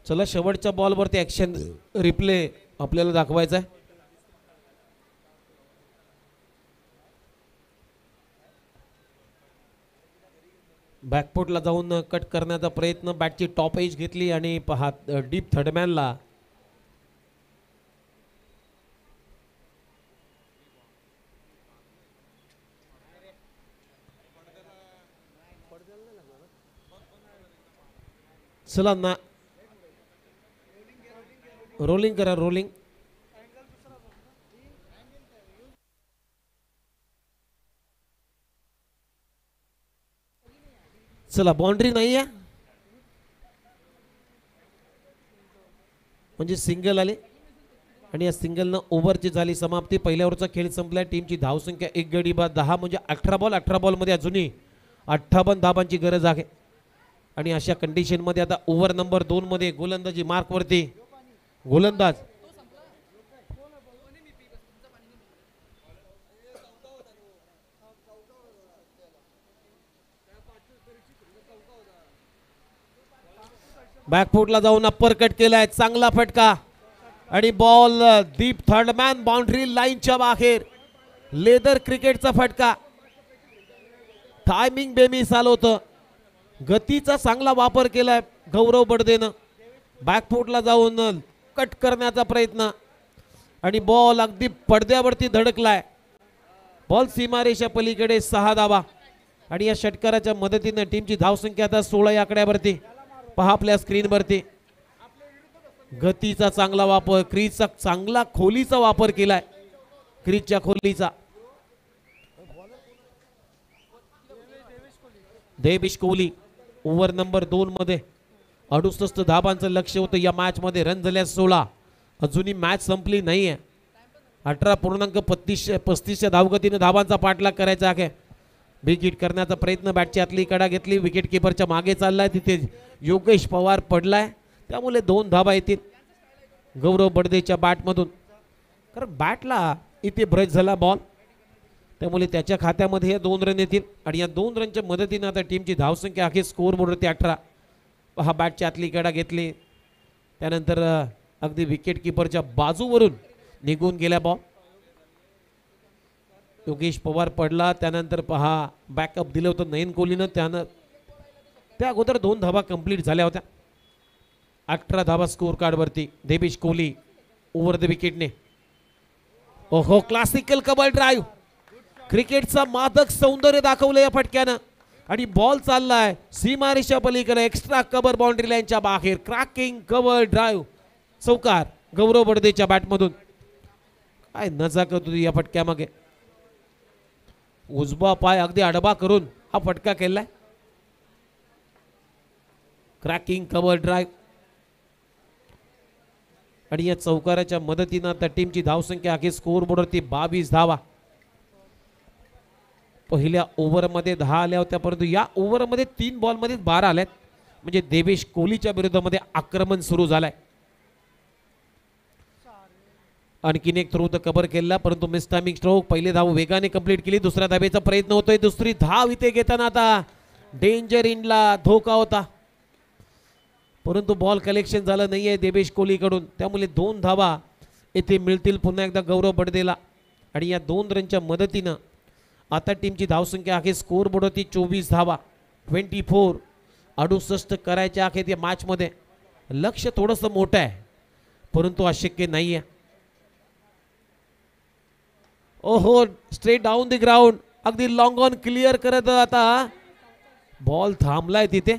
चला शेवटच्या बॉलवरती ॲक्शन रिप्ले आपल्याला दाखवायचा आहे. बॅकफुटला जाऊन कट करण्याचा प्रयत्न. बॅटची टॉप एज घेतली आणि पहा डीप थर्डमॅनला चला ना रोलिंग करा. रोलिंग चला बाउंड्री नाही आहे म्हणजे सिंगल आले आणि या सिंगलनं ओव्हरची झाली समाप्ती. पहिल्या ओव्हरचा खेळ संपला. टीमची धावसंख्या 1 गडी बाद 10 म्हणजे 18 बॉल. 18 बॉलमध्ये अजूनही 58 धावांची गरज आहे आणि अशा कंडिशनमध्ये आता ओव्हर नंबर 2 मध्ये गोलंदाजी मार्कवरती गोलंदाज बॅकफुटला जाऊन अप्पर कट केलाय. चांगला फटका आणि बॉल डीप थर्डमॅन बाउंड्री लाईनच्या बाहेर. लेदर क्रिकेटचा फटका. टायमिंग बेमिसाल होतं. गतीचा चांगला वापर केलाय गौरव बडदेनं. बॅकफुटला जाऊन कट करण्याचा प्रयत्न आणि बॉल अगदी पडद्यावरती धडकलाय. बॉल सीमारेषा पलीकडे 6 धावा आणि या षटकाराच्या मदतीने टीमची धावसंख्या आता 16 या आकड्यावरती. पहा आपल्या स्क्रीनवरती. गतीचा चांगला वापर. क्रीजचा चांगला खोलीचा वापर केलाय. क्रीजच्या खोलीचा देवेश कोहली ओव्हर नंबर 2 मध्ये 68 धाबांचं लक्ष होतं या मॅच मध्ये. रन झाल्या 16. अजूनही मॅच संपली नाहीये. 18.35 धावगतीने धाबांचा पाठलाग करायचा आहे. बिग हिट करण्याचा प्रयत्न बॅटची आतली कडा घेतली. विकेट किपरच्या मागे चाललाय. तिथे योगेश पवार पडलाय. त्यामुळे 2 धाबा येतील गौरव बडदेच्या बॅटमधून. कारण बॅटला इथे ब्रश झाला बॉल, त्यामुळे त्याच्या खात्यामध्ये हे 2 रन येतील. आणि या 2 रनच्या मदतीने आता टीमची धावसंख्या आहे स्कोअर बोर्डवरती 18. हा बॅटची आतली कडा घेतली. त्यानंतर अगदी विकेट किपरच्या बाजूवरून निघून गेला बॉल. योगेश पवार पडला. त्यानंतर पहा बॅकअप दिलं होतं नयन कोहलीनं. त्यानं त्या अगोदर 2 धाबा कंप्लीट झाल्या होत्या. 18 धाबा स्कोर कार्डवरती. देवेश कोहली ओव्हर द विकेटने. ओहो, क्लासिकल कबल ड्राईव्ह. क्रिकेटचा मादक सौंदर्य दाखवलं या फटक्यानं. आणि बॉल चाललाय सीमारेषा पलीकडे एक्स्ट्रा कव्हर बाउंड्री लाईनच्या बाहेर. Cracking cover drive. चौकार गौरव बडदेच्या बॅटमधून. काय नजाकत होती या फटक्यामागे. उजवा पाय अगदी आडबा करून हा फटका केलाय. Cracking cover drive. आणि या चौकाराच्या मदतीनं आता टीमची धावसंख्या आहे स्कोअर बोर्डवरती 22 धावा. पहिल्या ओव्हरमध्ये 10 आल्या होत्या, परंतु या ओव्हरमध्ये 3 बॉलमध्ये 12 आल्यात. म्हणजे देवेश कोहलीच्या विरोधामध्ये आक्रमण सुरू झालंय. आणखीन एक थ्रो कव्हर केला, परंतु मिस टायमिंग स्ट्रोक. पहिले धाव वेगाने कंप्लीट केली. दुसऱ्या धावेचा प्रयत्न होतोय. दुसरी धाव इथे घेताना आता डेंजर इनला धोका होता, परंतु बॉल कलेक्शन झालं नाहीये देवेश कोहलीकडून. त्यामुळे 2 धावा येथे मिळतील पुन्हा एकदा गौरव बडदेला. आणि या 2 रनच्या मदतीनं आता टीमची धावसंख्या आहे स्कोअर बोर्डवरती 24 धावा. 24 68 करायच्या आहेत या मॅचमध्ये. लक्ष थोडंसं मोठं आहे, परंतु अशक्य नाहीये. ओहो, स्ट्रेट डाऊन द ग्राउंड. अगदी लॉंग ऑन क्लिअर करत आता बॉल थांबलाय तिथे.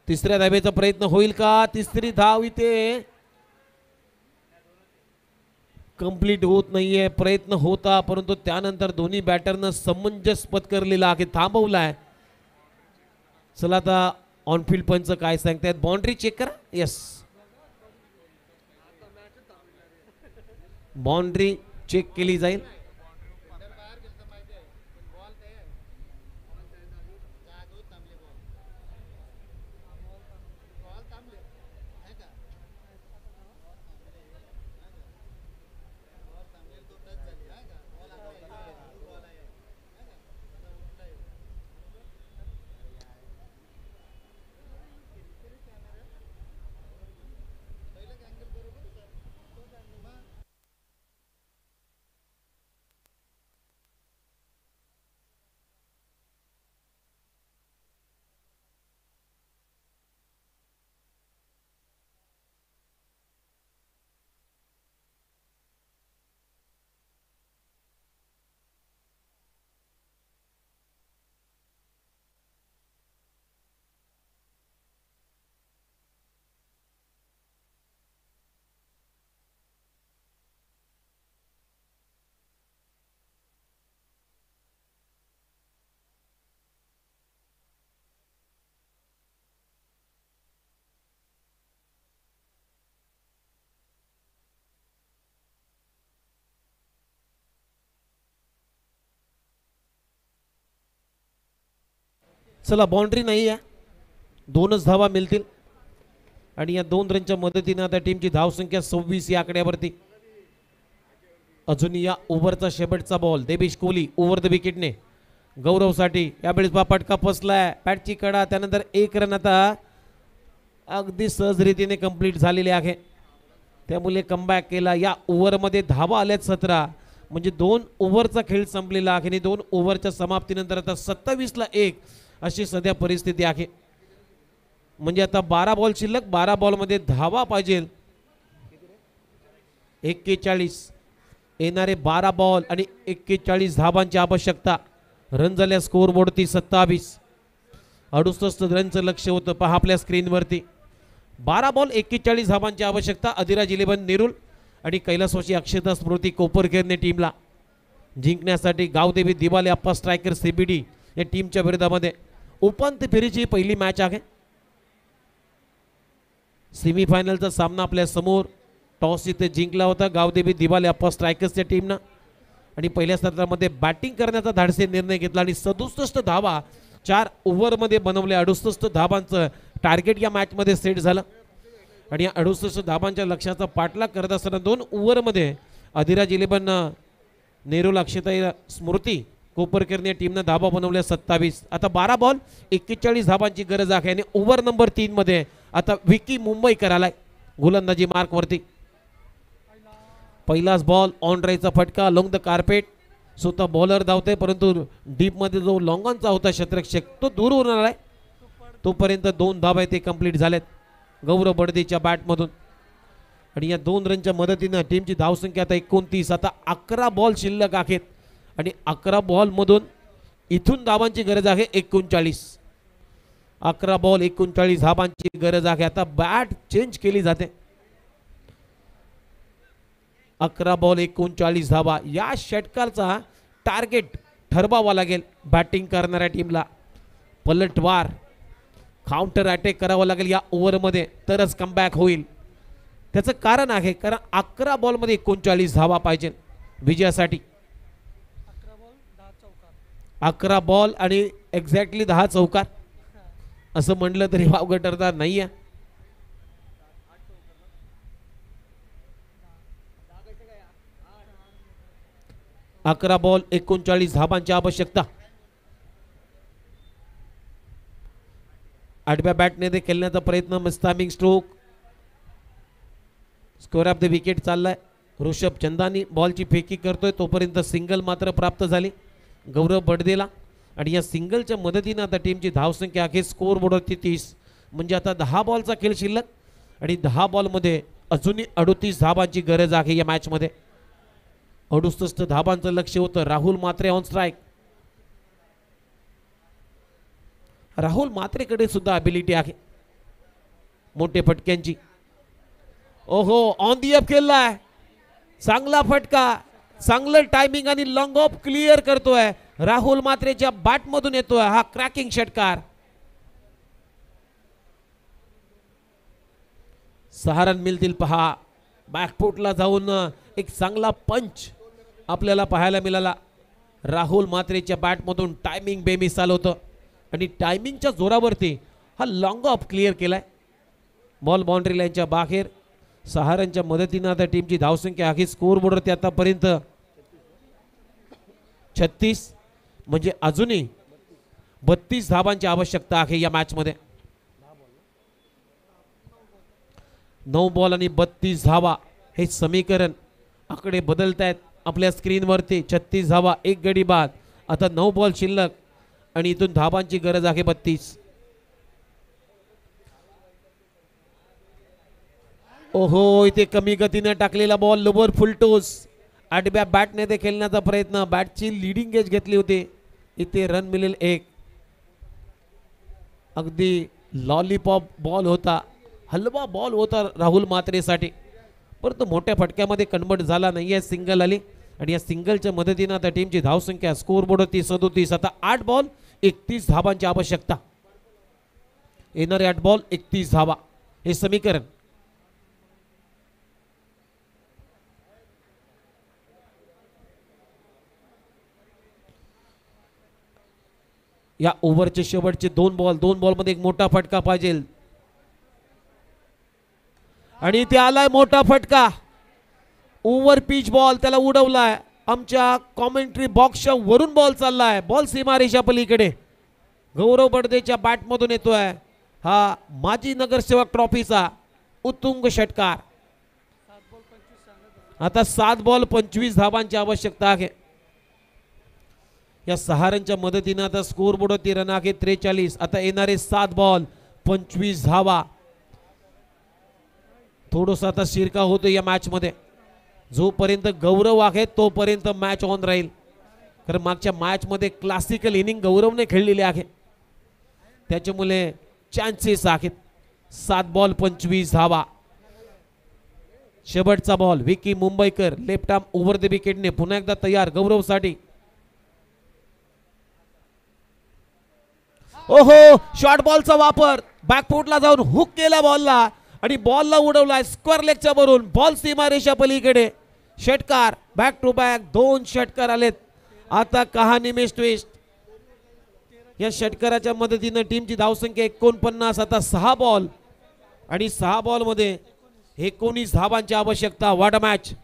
तिसऱ्या धावेचा प्रयत्न होईल का? तिसरी धाव इथे कंप्लीट होत नाहीये. प्रयत्न होता, परंतु त्यानंतर दोन्ही बॅटरनं समंजस पत्करलेला आहे, थांबवलाय. चला आता ऑनफिल्ड पंच काय सांगतायत. बाउंड्री चेक करा. यस, बाउंड्री चेक केली जाईल. चला, बाउंड्री नाही आहे. 2च धावा मिळतील. आणि या 2 रनच्या मदतीने आता टीमची धावसंख्या 26 या आकड्यावरती. अजून या ओव्हरचा शेवटचा ball. Devesh Kohli over the विकेटने गौरवसाठी. यावेळेस फटका फसलाय. बॅटची कडा. त्यानंतर 1 रन आता अगदी सहज रीतीने कंप्लीट झालेले आहे. त्यामुळे कमबॅक केला. या ओव्हरमध्ये धावा आल्यात 17. म्हणजे 2 ओव्हरचा खेळ संपलेला आहे. आणि 2 ओव्हरच्या समाप्तीनंतर आता 27 ला 1 अशी सध्या परिस्थिती आहे. म्हणजे आता 12 बॉल शिल्लक. 12 बॉलमध्ये धावा पाहिजे 41. येणारे 12 बॉल आणि 41 धावांची आवश्यकता. रन झाल्या स्कोअर बोर्डवरती 27. 68 रनचं लक्ष होतं पहा आपल्या स्क्रीनवरती. 12 बॉल 41 धावांची आवश्यकता. अधिराज 11 नेरुल आणि कैलासवासी अक्षता स्मृती कोपरकरने टीमला. जिंकण्यासाठी गावदेवी दिवाले अप्पा स्ट्रायकर CBD या टीमच्या विरोधामध्ये उपांत्य फेरीची पहिली मॅच आहे. सेमीफायनलचा सामना आपल्या समोर टॉस इथे जिंकला होता गावदेवी दिवाले अप्पा स्ट्रायकर्सच्या टीमनं आणि पहिल्या सत्रामध्ये बॅटिंग करण्याचा धाडसी निर्णय घेतला आणि 67 धावा 4 ओव्हरमध्ये बनवले. 68 धावांचं टार्गेट या मॅचमध्ये सेट झालं आणि या 68 धावांच्या लक्ष्याचा पाठलाग करत असताना 2 ओव्हरमध्ये अधिराज 11 नेहरू अक्षताई स्मृती कोपरकरने टीमनं धावा बनवल्या 27. आता 12 बॉल 41 धावांची गरज आहे आणि ओव्हर नंबर 3 मध्ये आता विकी मुंबईकर आलाय गोलंदाजी मार्कवरती. पहिलाच बॉल ऑन ड्राईव्हचा फटका लॉंग द कार्पेट. स्वतः बॉलर धावते परंतु डीप मध्ये जो लॉंगॉनचा होता क्षेत्ररक्षक तो दूर होणार आहे. तोपर्यंत 2 धावा ते कंप्लीट झालेत गौरव बडदेच्या बॅटमधून आणि या 2 रनच्या मदतीनं टीमची धावसंख्या आता 29. आता 11 बॉल शिल्लक आहेत आणि 11 बॉल मधून इथून धावांची गरज आहे 39. 11 बॉल 39 धावांची गरज आहे. आता बॅट चेंज केली जाते. 11 बॉल 39 धावा या षटकाचा टार्गेट ठरवावा लागेल बॅटिंग करणाऱ्या टीमला. पलटवार काउंटर अटॅक करावा लागेल या ओव्हरमध्ये तरच कमबॅक होईल. त्याचं कारण आहे कारण 11 बॉलमध्ये 39 धावा पाहिजे विजयासाठी. 11 बॉल आणि एक्झॅक्टली 10 चौकार असं म्हटलं तरी वावगं ठरणार नाहीये. अकरा बॉल 39 धावांची आवश्यकता. आडव्या बॅटने ते खेळण्याचा प्रयत्न मस्तामिंग stroke. Score of the wicket चाललाय. ऋषभ चंदानी बॉलची फेकी करतोय तोपर्यंत सिंगल मात्र प्राप्त झाली गौरव बडदेला आणि या सिंगलच्या मदतीने आता टीमची धावसंख्या आहे स्कोअर बोर्डवरती 30. म्हणजे आता 10 बॉलचा खेळ शिल्लक आणि 10 बॉलमध्ये अजूनही 38 धावांची गरज आहे या मॅच मध्ये. 68 धावांचं लक्ष होतं. राहुल मात्रे ऑन स्ट्राईक. राहुल मात्रेकडे सुद्धा अबिलिटी आहे मोठे फटक्यांची. ओहो ऑन दी अप खेळलाय चांगला फटका चांगलं टायमिंग आणि लॉंग ऑफ क्लिअर करतोय राहुल मात्रेच्या बॅट मधून येतोय हा क्रॅकिंग षटकार. 6 रन मिळतील पहा. बॅकफुटला जाऊन एक चांगला पंच आपल्याला पाहायला मिळाला. राहुल मात्रेच्या बॅट मधून टायमिंग बेमिसाल होतं आणि टायमिंगच्या जोरावरती हा लॉंग ऑफ क्लिअर केलाय. बॉल बाउंड्री लाईनच्या बाहेर. 6 रनच्या मदतीने आता टीमची धावसंख्या आहे स्कोअर बोर्डवरती आतापर्यंत 36. म्हणजे अजूनही 32 धावांची आवश्यकता आहे या मॅच मध्ये. 9 बॉल आणि 32 धावा हे समीकरण आकडे बदलत आहेत आपल्या स्क्रीनवरती. 36 धावा 1 गडी बाद. आता 9 बॉल शिल्लक आणि इथून धावांची गरज आहे 32. ओहो इथे कमी गतीने टाकलेला बॉल लोवर फुलटोस. आडव्या बॅटने ते खेळण्याचा प्रयत्न. बॅटची लिडिंग एज घेतली होती. इथे रन मिळेल 1. अगदी लॉलीपॉप बॉल होता हलवा बॉल होता राहुल मात्रेसाठी परंतु मोठ्या फटक्यामध्ये कन्वर्ट झाला नाहीये. सिंगल आली आणि या सिंगलच्या मदतीने आता टीमची धावसंख्या स्कोअर बोर्डवरती 37. आता 8 बॉल 31 धावांची आवश्यकता. येणारे 8 बॉल 31 धावा हे समीकरण. या ओव्हरचे शेवटचे 2 बॉल मध्ये एक मोठा फटका पाहिजे आणि इथे आलाय मोठा फटका. ओव्हर पिच बॉल त्याला उडवलाय. आमच्या कॉमेंट्री बॉक्सच्या वरून बॉल चाललाय. बॉल सीमारेषा पलीकडे गौरव बडदेच्या बॅट मधून येतोय हा माजी नगरसेवक ट्रॉफीचा उत्तुंग षटकार. आता 7 बॉल 25 धावांची आवश्यकता आहे. या 6 रनच्या मदतीने आता स्कोअर बोर्डवरती रन आहे 43. आता येणारे 7 बॉल 25 धावा. थोडंसं आता शिरका होतो या मॅच मध्ये. जोपर्यंत गौरव आहे तोपर्यंत मॅच ऑन राहील कारण मागच्या मॅच मध्ये क्लासिकल इनिंग गौरवने खेळलेली आहे त्याच्यामुळे चान्सेस आहेत. 7 बॉल 25 धावा. शेवटचा ball Vicky Mumbaikar left arm over the विकेटने पुन्हा एकदा तयार गौरवसाठी. ओहो शॉर्ट बॉलचा वापर बॅकफुटला जाऊन हुक केला बॉलला आणि बॉलला उडवलाय स्क्वेअर लेगच्या वरून. बॉल सीमारेषा पलीकडे. षटकार बॅक टू बॅक 2 षटकार आलेत. आता कहाणी में ट्विस्ट. या षटकाराच्या मदतीने टीमची धावसंख्या 49. आता 6 बॉल आणि 6 बॉल मध्ये 19 धावांची आवश्यकता. What a match.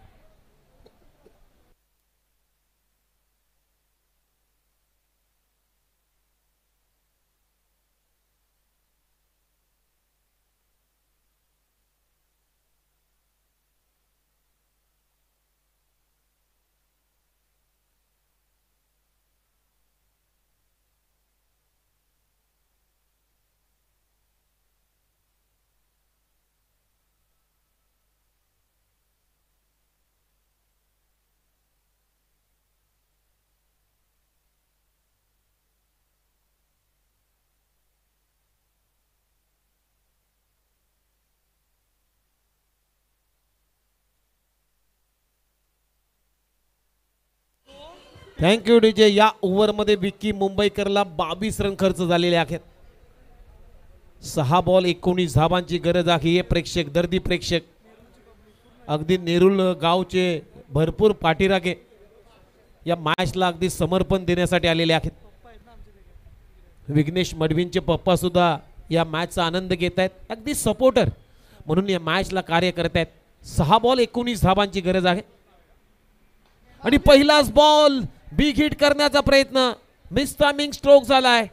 Thank you DJ. या ओव्हरमध्ये विक्की मुंबईकरला 22 रन खर्च झालेले आहेत. 6 बॉल 19 धावांची गरज आहे. हे प्रेक्षक दर्दी प्रेक्षक अगदी नेरुल गावचे भरपूर पाठीरागे या मॅचला अगदी समर्पण देण्यासाठी आलेले आहेत. विघ्नेश मडवींचे पप्पा सुद्धा या मॅचचा आनंद घेत आहेत. अगदी सपोर्टर म्हणून या मॅचला कार्य करत आहेत. 6 बॉल 19 धावांची गरज आहे आणि पहिलाच बॉल बिग हिट करण्याचा प्रयत्न. मिस टायमिंग स्ट्रोक झालाय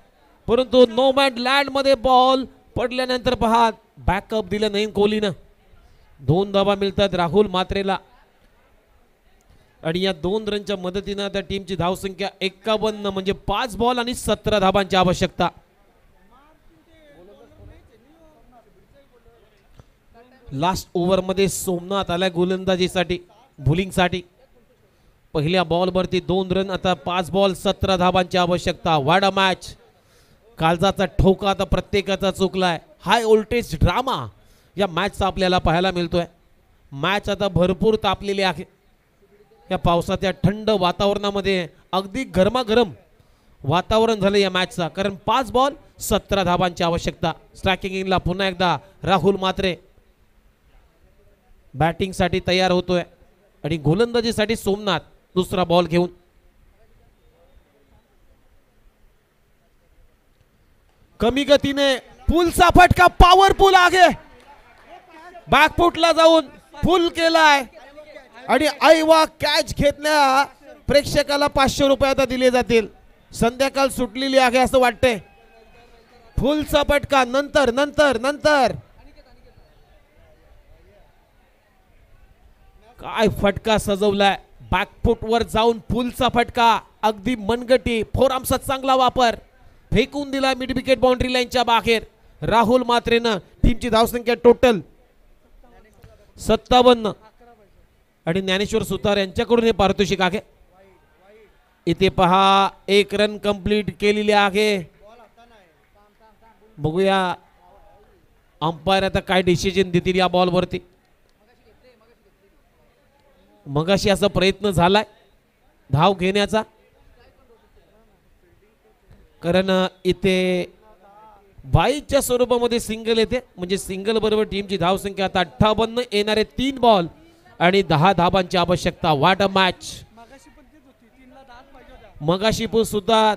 परंतु नो मॅन लँड मध्ये बॉल पडल्यानंतर पहा बॅकअप दिलं नाही कोहलीनं. 2 धावा मिळतात राहुल मात्रेला आणि या 2 रनच्या मदतीने त्या टीमची धावसंख्या 51 म्हणजे 5 बॉल आणि 17 धावांची आवश्यकता. लास्ट ओव्हर मध्ये सोमनाथ आलाय गोलंदाजीसाठी बॉलिंगसाठी. पहिल्या बॉलवरती 2 रन. आता 5 बॉल 17 धावांची आवश्यकता. What a match. काळजाचा ठोका आता प्रत्येकाचा चुकलाय. हाय व्होल्टेज ड्रामा या मॅचचा आपल्याला पाहायला मिळतोय. मॅच आता भरपूर तापलेली आहे. या पावसाच्या थंड वातावरणामध्ये अगदी गरमागरम वातावरण झालं या मॅचचा. कारण 5 बॉल 17 धावांची आवश्यकता. स्ट्रायकिंगला पुन्हा एकदा राहुल मात्रे बॅटिंगसाठी तयार होतोय आणि गोलंदाजीसाठी सोमनाथ दुसरा बॉल घेऊन. कमी गतीने पुलचा फटका पॉवरफुल आहे. बॅकफुटला जाऊन फुल केलाय आणि ऐवा कॅच घेतल्या. प्रेक्षकाला 500 रुपये आता दिले जातील. संध्याकाळ सुटलेली आहे असं वाटतंय. फुलचा फटका नंतर नंतर नंतर काय फटका सजवलाय. बॅकफुट वर जाऊन फुलचा फटका अगदी मनगटी. फोरआर्मचा चांगला वापर. फेकून दिला मिड विकेट बाउंड्री लाईनच्या बाहेर. राहुल मात्रेनं टीमची धावसंख्या टोटल 57 आणि ज्ञानेश्वर सुतार यांच्याकडून हे पारितोषिक आहे. इथे पहा 1 रन कंप्लीट केलेली आहे. बघूया अंपायर आता काय डिसिजन देतील या बॉलवरती. मगाशी असा प्रयत्न झालाय धाव घेण्याचा कारण इथे बाईच्या स्वरूपामध्ये सिंगल येते म्हणजे सिंगल बरोबर टीमची धावसंख्या आता 58. येणारे 3 बॉल आणि 10 धावांची आवश्यकता. What a match. मगाशी सुद्धा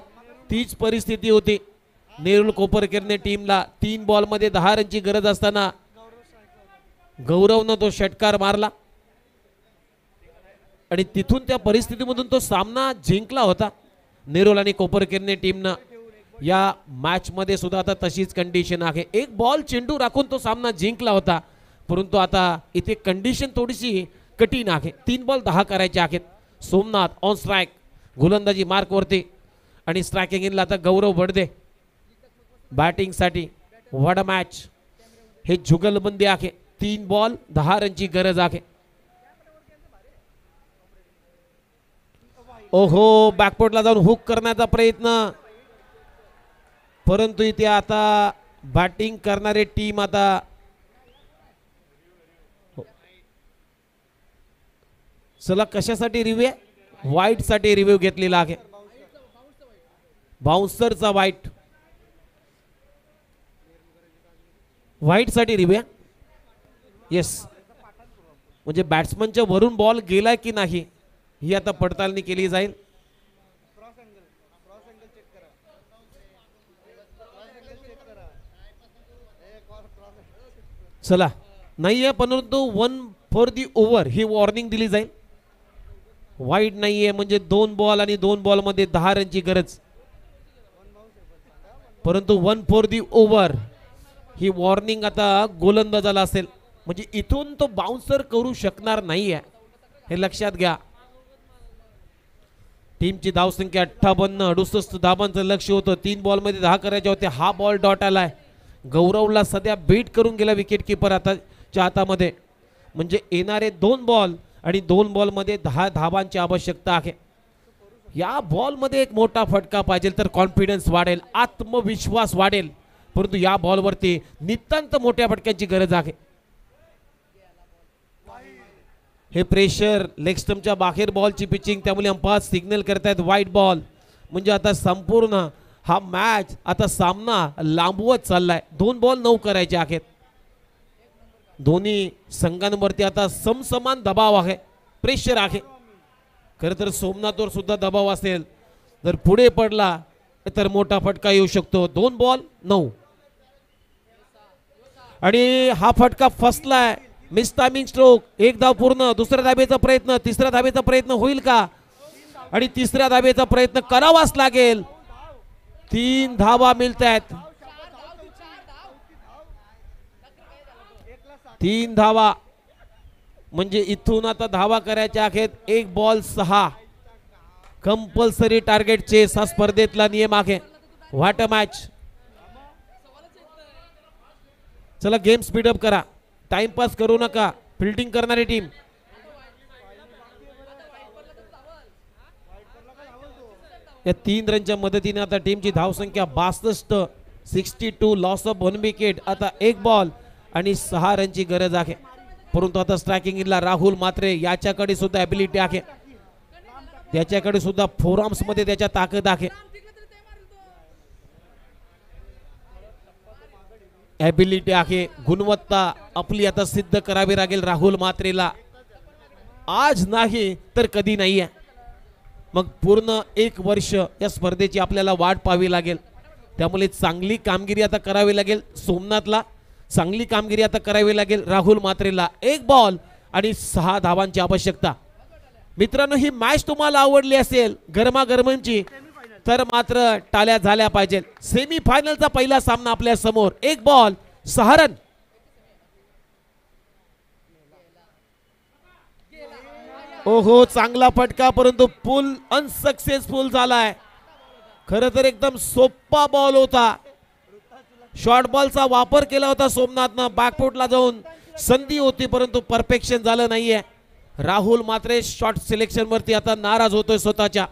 तीच परिस्थिती होती. नेरुल कोपरकरने टीमला 3 बॉल मध्ये 10 रनची गरज असताना गौरवनं तो षटकार मारला आणि तिथून त्या परिस्थितीमधून तो सामना जिंकला होता. नेरुल आणि कोपरकरने टीमनं या मॅच मध्ये सुद्धा आता तशीच कंडिशन आहे. 1 बॉल चेंडू राखून तो सामना जिंकला होता परंतु आता इथे कंडिशन थोडीशी कठीण आहे. 3 बॉल 10 करायचे आहेत. सोमनाथ ऑन स्ट्राइक गोलंदाजी मार्क वरती आणि स्ट्रायकिंग इनला आता गौरव बडदे बॅटिंग साठी. What a match. हे जुगलबंदी आहे. 3 बॉल 10 रनची गरज आहे. ओहो बॅकफुटला जाऊन हुक करण्याचा प्रयत्न परंतु इथे आता बॅटिंग करणारे टीम आता चला कशासाठी रिव्ह्यू आहे? वाईट साठी रिव्ह्यू घेतलेला आहे. बाउन्सरचा वाईट, वाईट साठी रिव्ह्यू आहे. येस, म्हणजे बॅट्समनच्या वरून बॉल गेलाय की नाही ही आता पडताळणी केली जाईल. चला नाहीये, परंतु 1 for the over he warning दिली जाईल. वाईट नाहीये म्हणजे 2 बॉल आणि 2 बॉल मध्ये 10 रनची गरज, परंतु 1 for the over he warning आता गोलंदाजाला असेल. म्हणजे इथून तो बाउन्सर करू शकणार नाहीये, हे लक्षात घ्या. टीमची धावसंख्या 58, 68 धावांचं लक्ष होतं. 3 बॉल मध्ये 10 करायचे होते. हा बॉल डॉट आलाय. गौरवला सध्या बीट करून गेला विकेट किपर आताच्या हातामध्ये. म्हणजे येणारे 2 बॉल आणि 2 बॉल मध्ये 10 धावांची आवश्यकता आहे. या बॉल मध्ये एक मोठा फटका पाहिजे तर कॉन्फिडन्स वाढेल, आत्मविश्वास वाढेल, परंतु या बॉल वरती नितांत मोठ्या फटक्यांची गरज आहे. हे प्रेशर, लेग स्टंपच्या बाहेर बॉलची पिचिंग, त्यामुळे अंपायर सिग्नल करतायत वाईट बॉल. म्हणजे आता संपूर्ण हा मॅच, आता सामना लांबवत चाललाय. 2 बॉल 9 करायचे आहेत. दोन्ही संघांवरती आता समसमान दबाव आहे, प्रेशर आहे. खरं तर सोमनाथवर सुद्धा दबाव असेल, जर पुढे पडला तर मोठा फटका येऊ शकतो. 2 बॉल 9 आणि हा फटका फसलाय. Miss timing stroke. 1 धाव पूर्ण. दुसऱ्या धाबेचा प्रयत्न, तिसऱ्या धाबेचा प्रयत्न होईल का? आणि तिसऱ्या धाबेचा प्रयत्न करावाच लागेल. 3 धावा मिळत आहेत. 3 धावा म्हणजे इथून आता धावा करायच्या आहेत. 1 बॉल 6 कंपल्सरी टार्गेट चेस हा स्पर्धेतला नियम आहे. What a match. चला गेम स्पीडअप करा, टाइमपास करू नका. फिल्डिंग करणारी टीम या 3 रनच्या मदतीने आता टीमची धावसंख्या 62, 62. Loss of 1 wicket. आता 1 बॉल आणि 6 रनची गरज आहे. परंतु आता स्ट्रायकिंगला राहुल मात्रे, याच्याकडे सुद्धा ॲबिलिटी आहे, त्याच्याकडे सुद्धा फोरआर्म्स मध्ये त्याच्या ताकद आहे. ॲबिलिटी आहे, गुणवत्ता आपली आता सिद्ध करावी लागेल राहुल मात्रेला. आज नाही तर कधी नाही आहे. मग पूर्ण 1 वर्ष या स्पर्धेची आपल्याला वाट पाहावी लागेल. त्यामुळे चांगली कामगिरी आता करावी लागेल सोमनाथला, चांगली कामगिरी आता करावी लागेल राहुल मात्रेला. 1 बॉल आणि 6 धावांची आवश्यकता. मित्रांनो, ही मॅच तुम्हाला आवडली असेल गरमागरमांची तर मात्र टाळ्या झाल्या पाहिजेत. सेमी फायनलचा पहिला सामना आपल्या समोर. 1 बॉल 6 रन. ओहो, चांगला फटका, परंतु पुल अनसक्सेसफुल झालाय. खरं तर एकदम सोपा बॉल होता. शॉर्ट बॉलचा वापर केला होता सोमनाथनं. बॅकफुटला जाऊन संधी होती, परंतु परफेक्शन झालं नाहीये. राहुल मात्र शॉट सिलेक्शन वरती आता नाराज होतोय स्वतःच्या.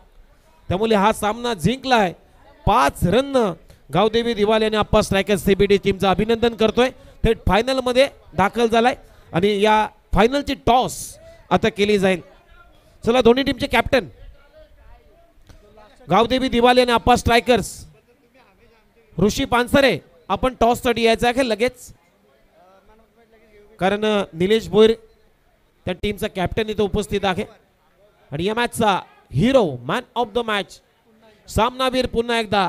त्यामुळे हा सामना जिंकलाय 5 रन. गावदेवी दिवाल यांनी अप्पा स्ट्रायकर्स सीबीडी टीमचं अभिनंदन करतोय. थेट फायनल मध्ये दाखल झालाय आणि या फायनलची टॉस आता केली जाईल. चला दोन्ही टीमचे कॅप्टन गावदेवी दिवाल यांनी अप्पा स्ट्रायकर्स ऋषी पानसरे, आपण टॉस साठी यायचं आहे लगेच, कारण निलेश भोईर त्या टीमचा कॅप्टन इथे उपस्थित आहे. आणि या मॅचचा hero, man of the match, सामनावीर पुन्हा एकदा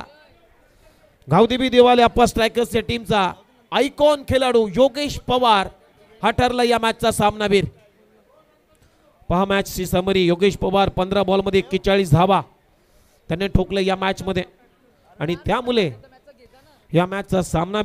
गावदेवी दिवाले अप्पा स्ट्रायकर्स या टीमचा आयकॉन खेळाडू योगेश पवार हा ठरला या मॅचचा सामनावीर. पहा मॅचची समरी. योगेश पवार 15 बॉल मध्ये 41 धावा त्याने ठोकले या मॅच मध्ये आणि त्यामुळे या मॅचचा सामना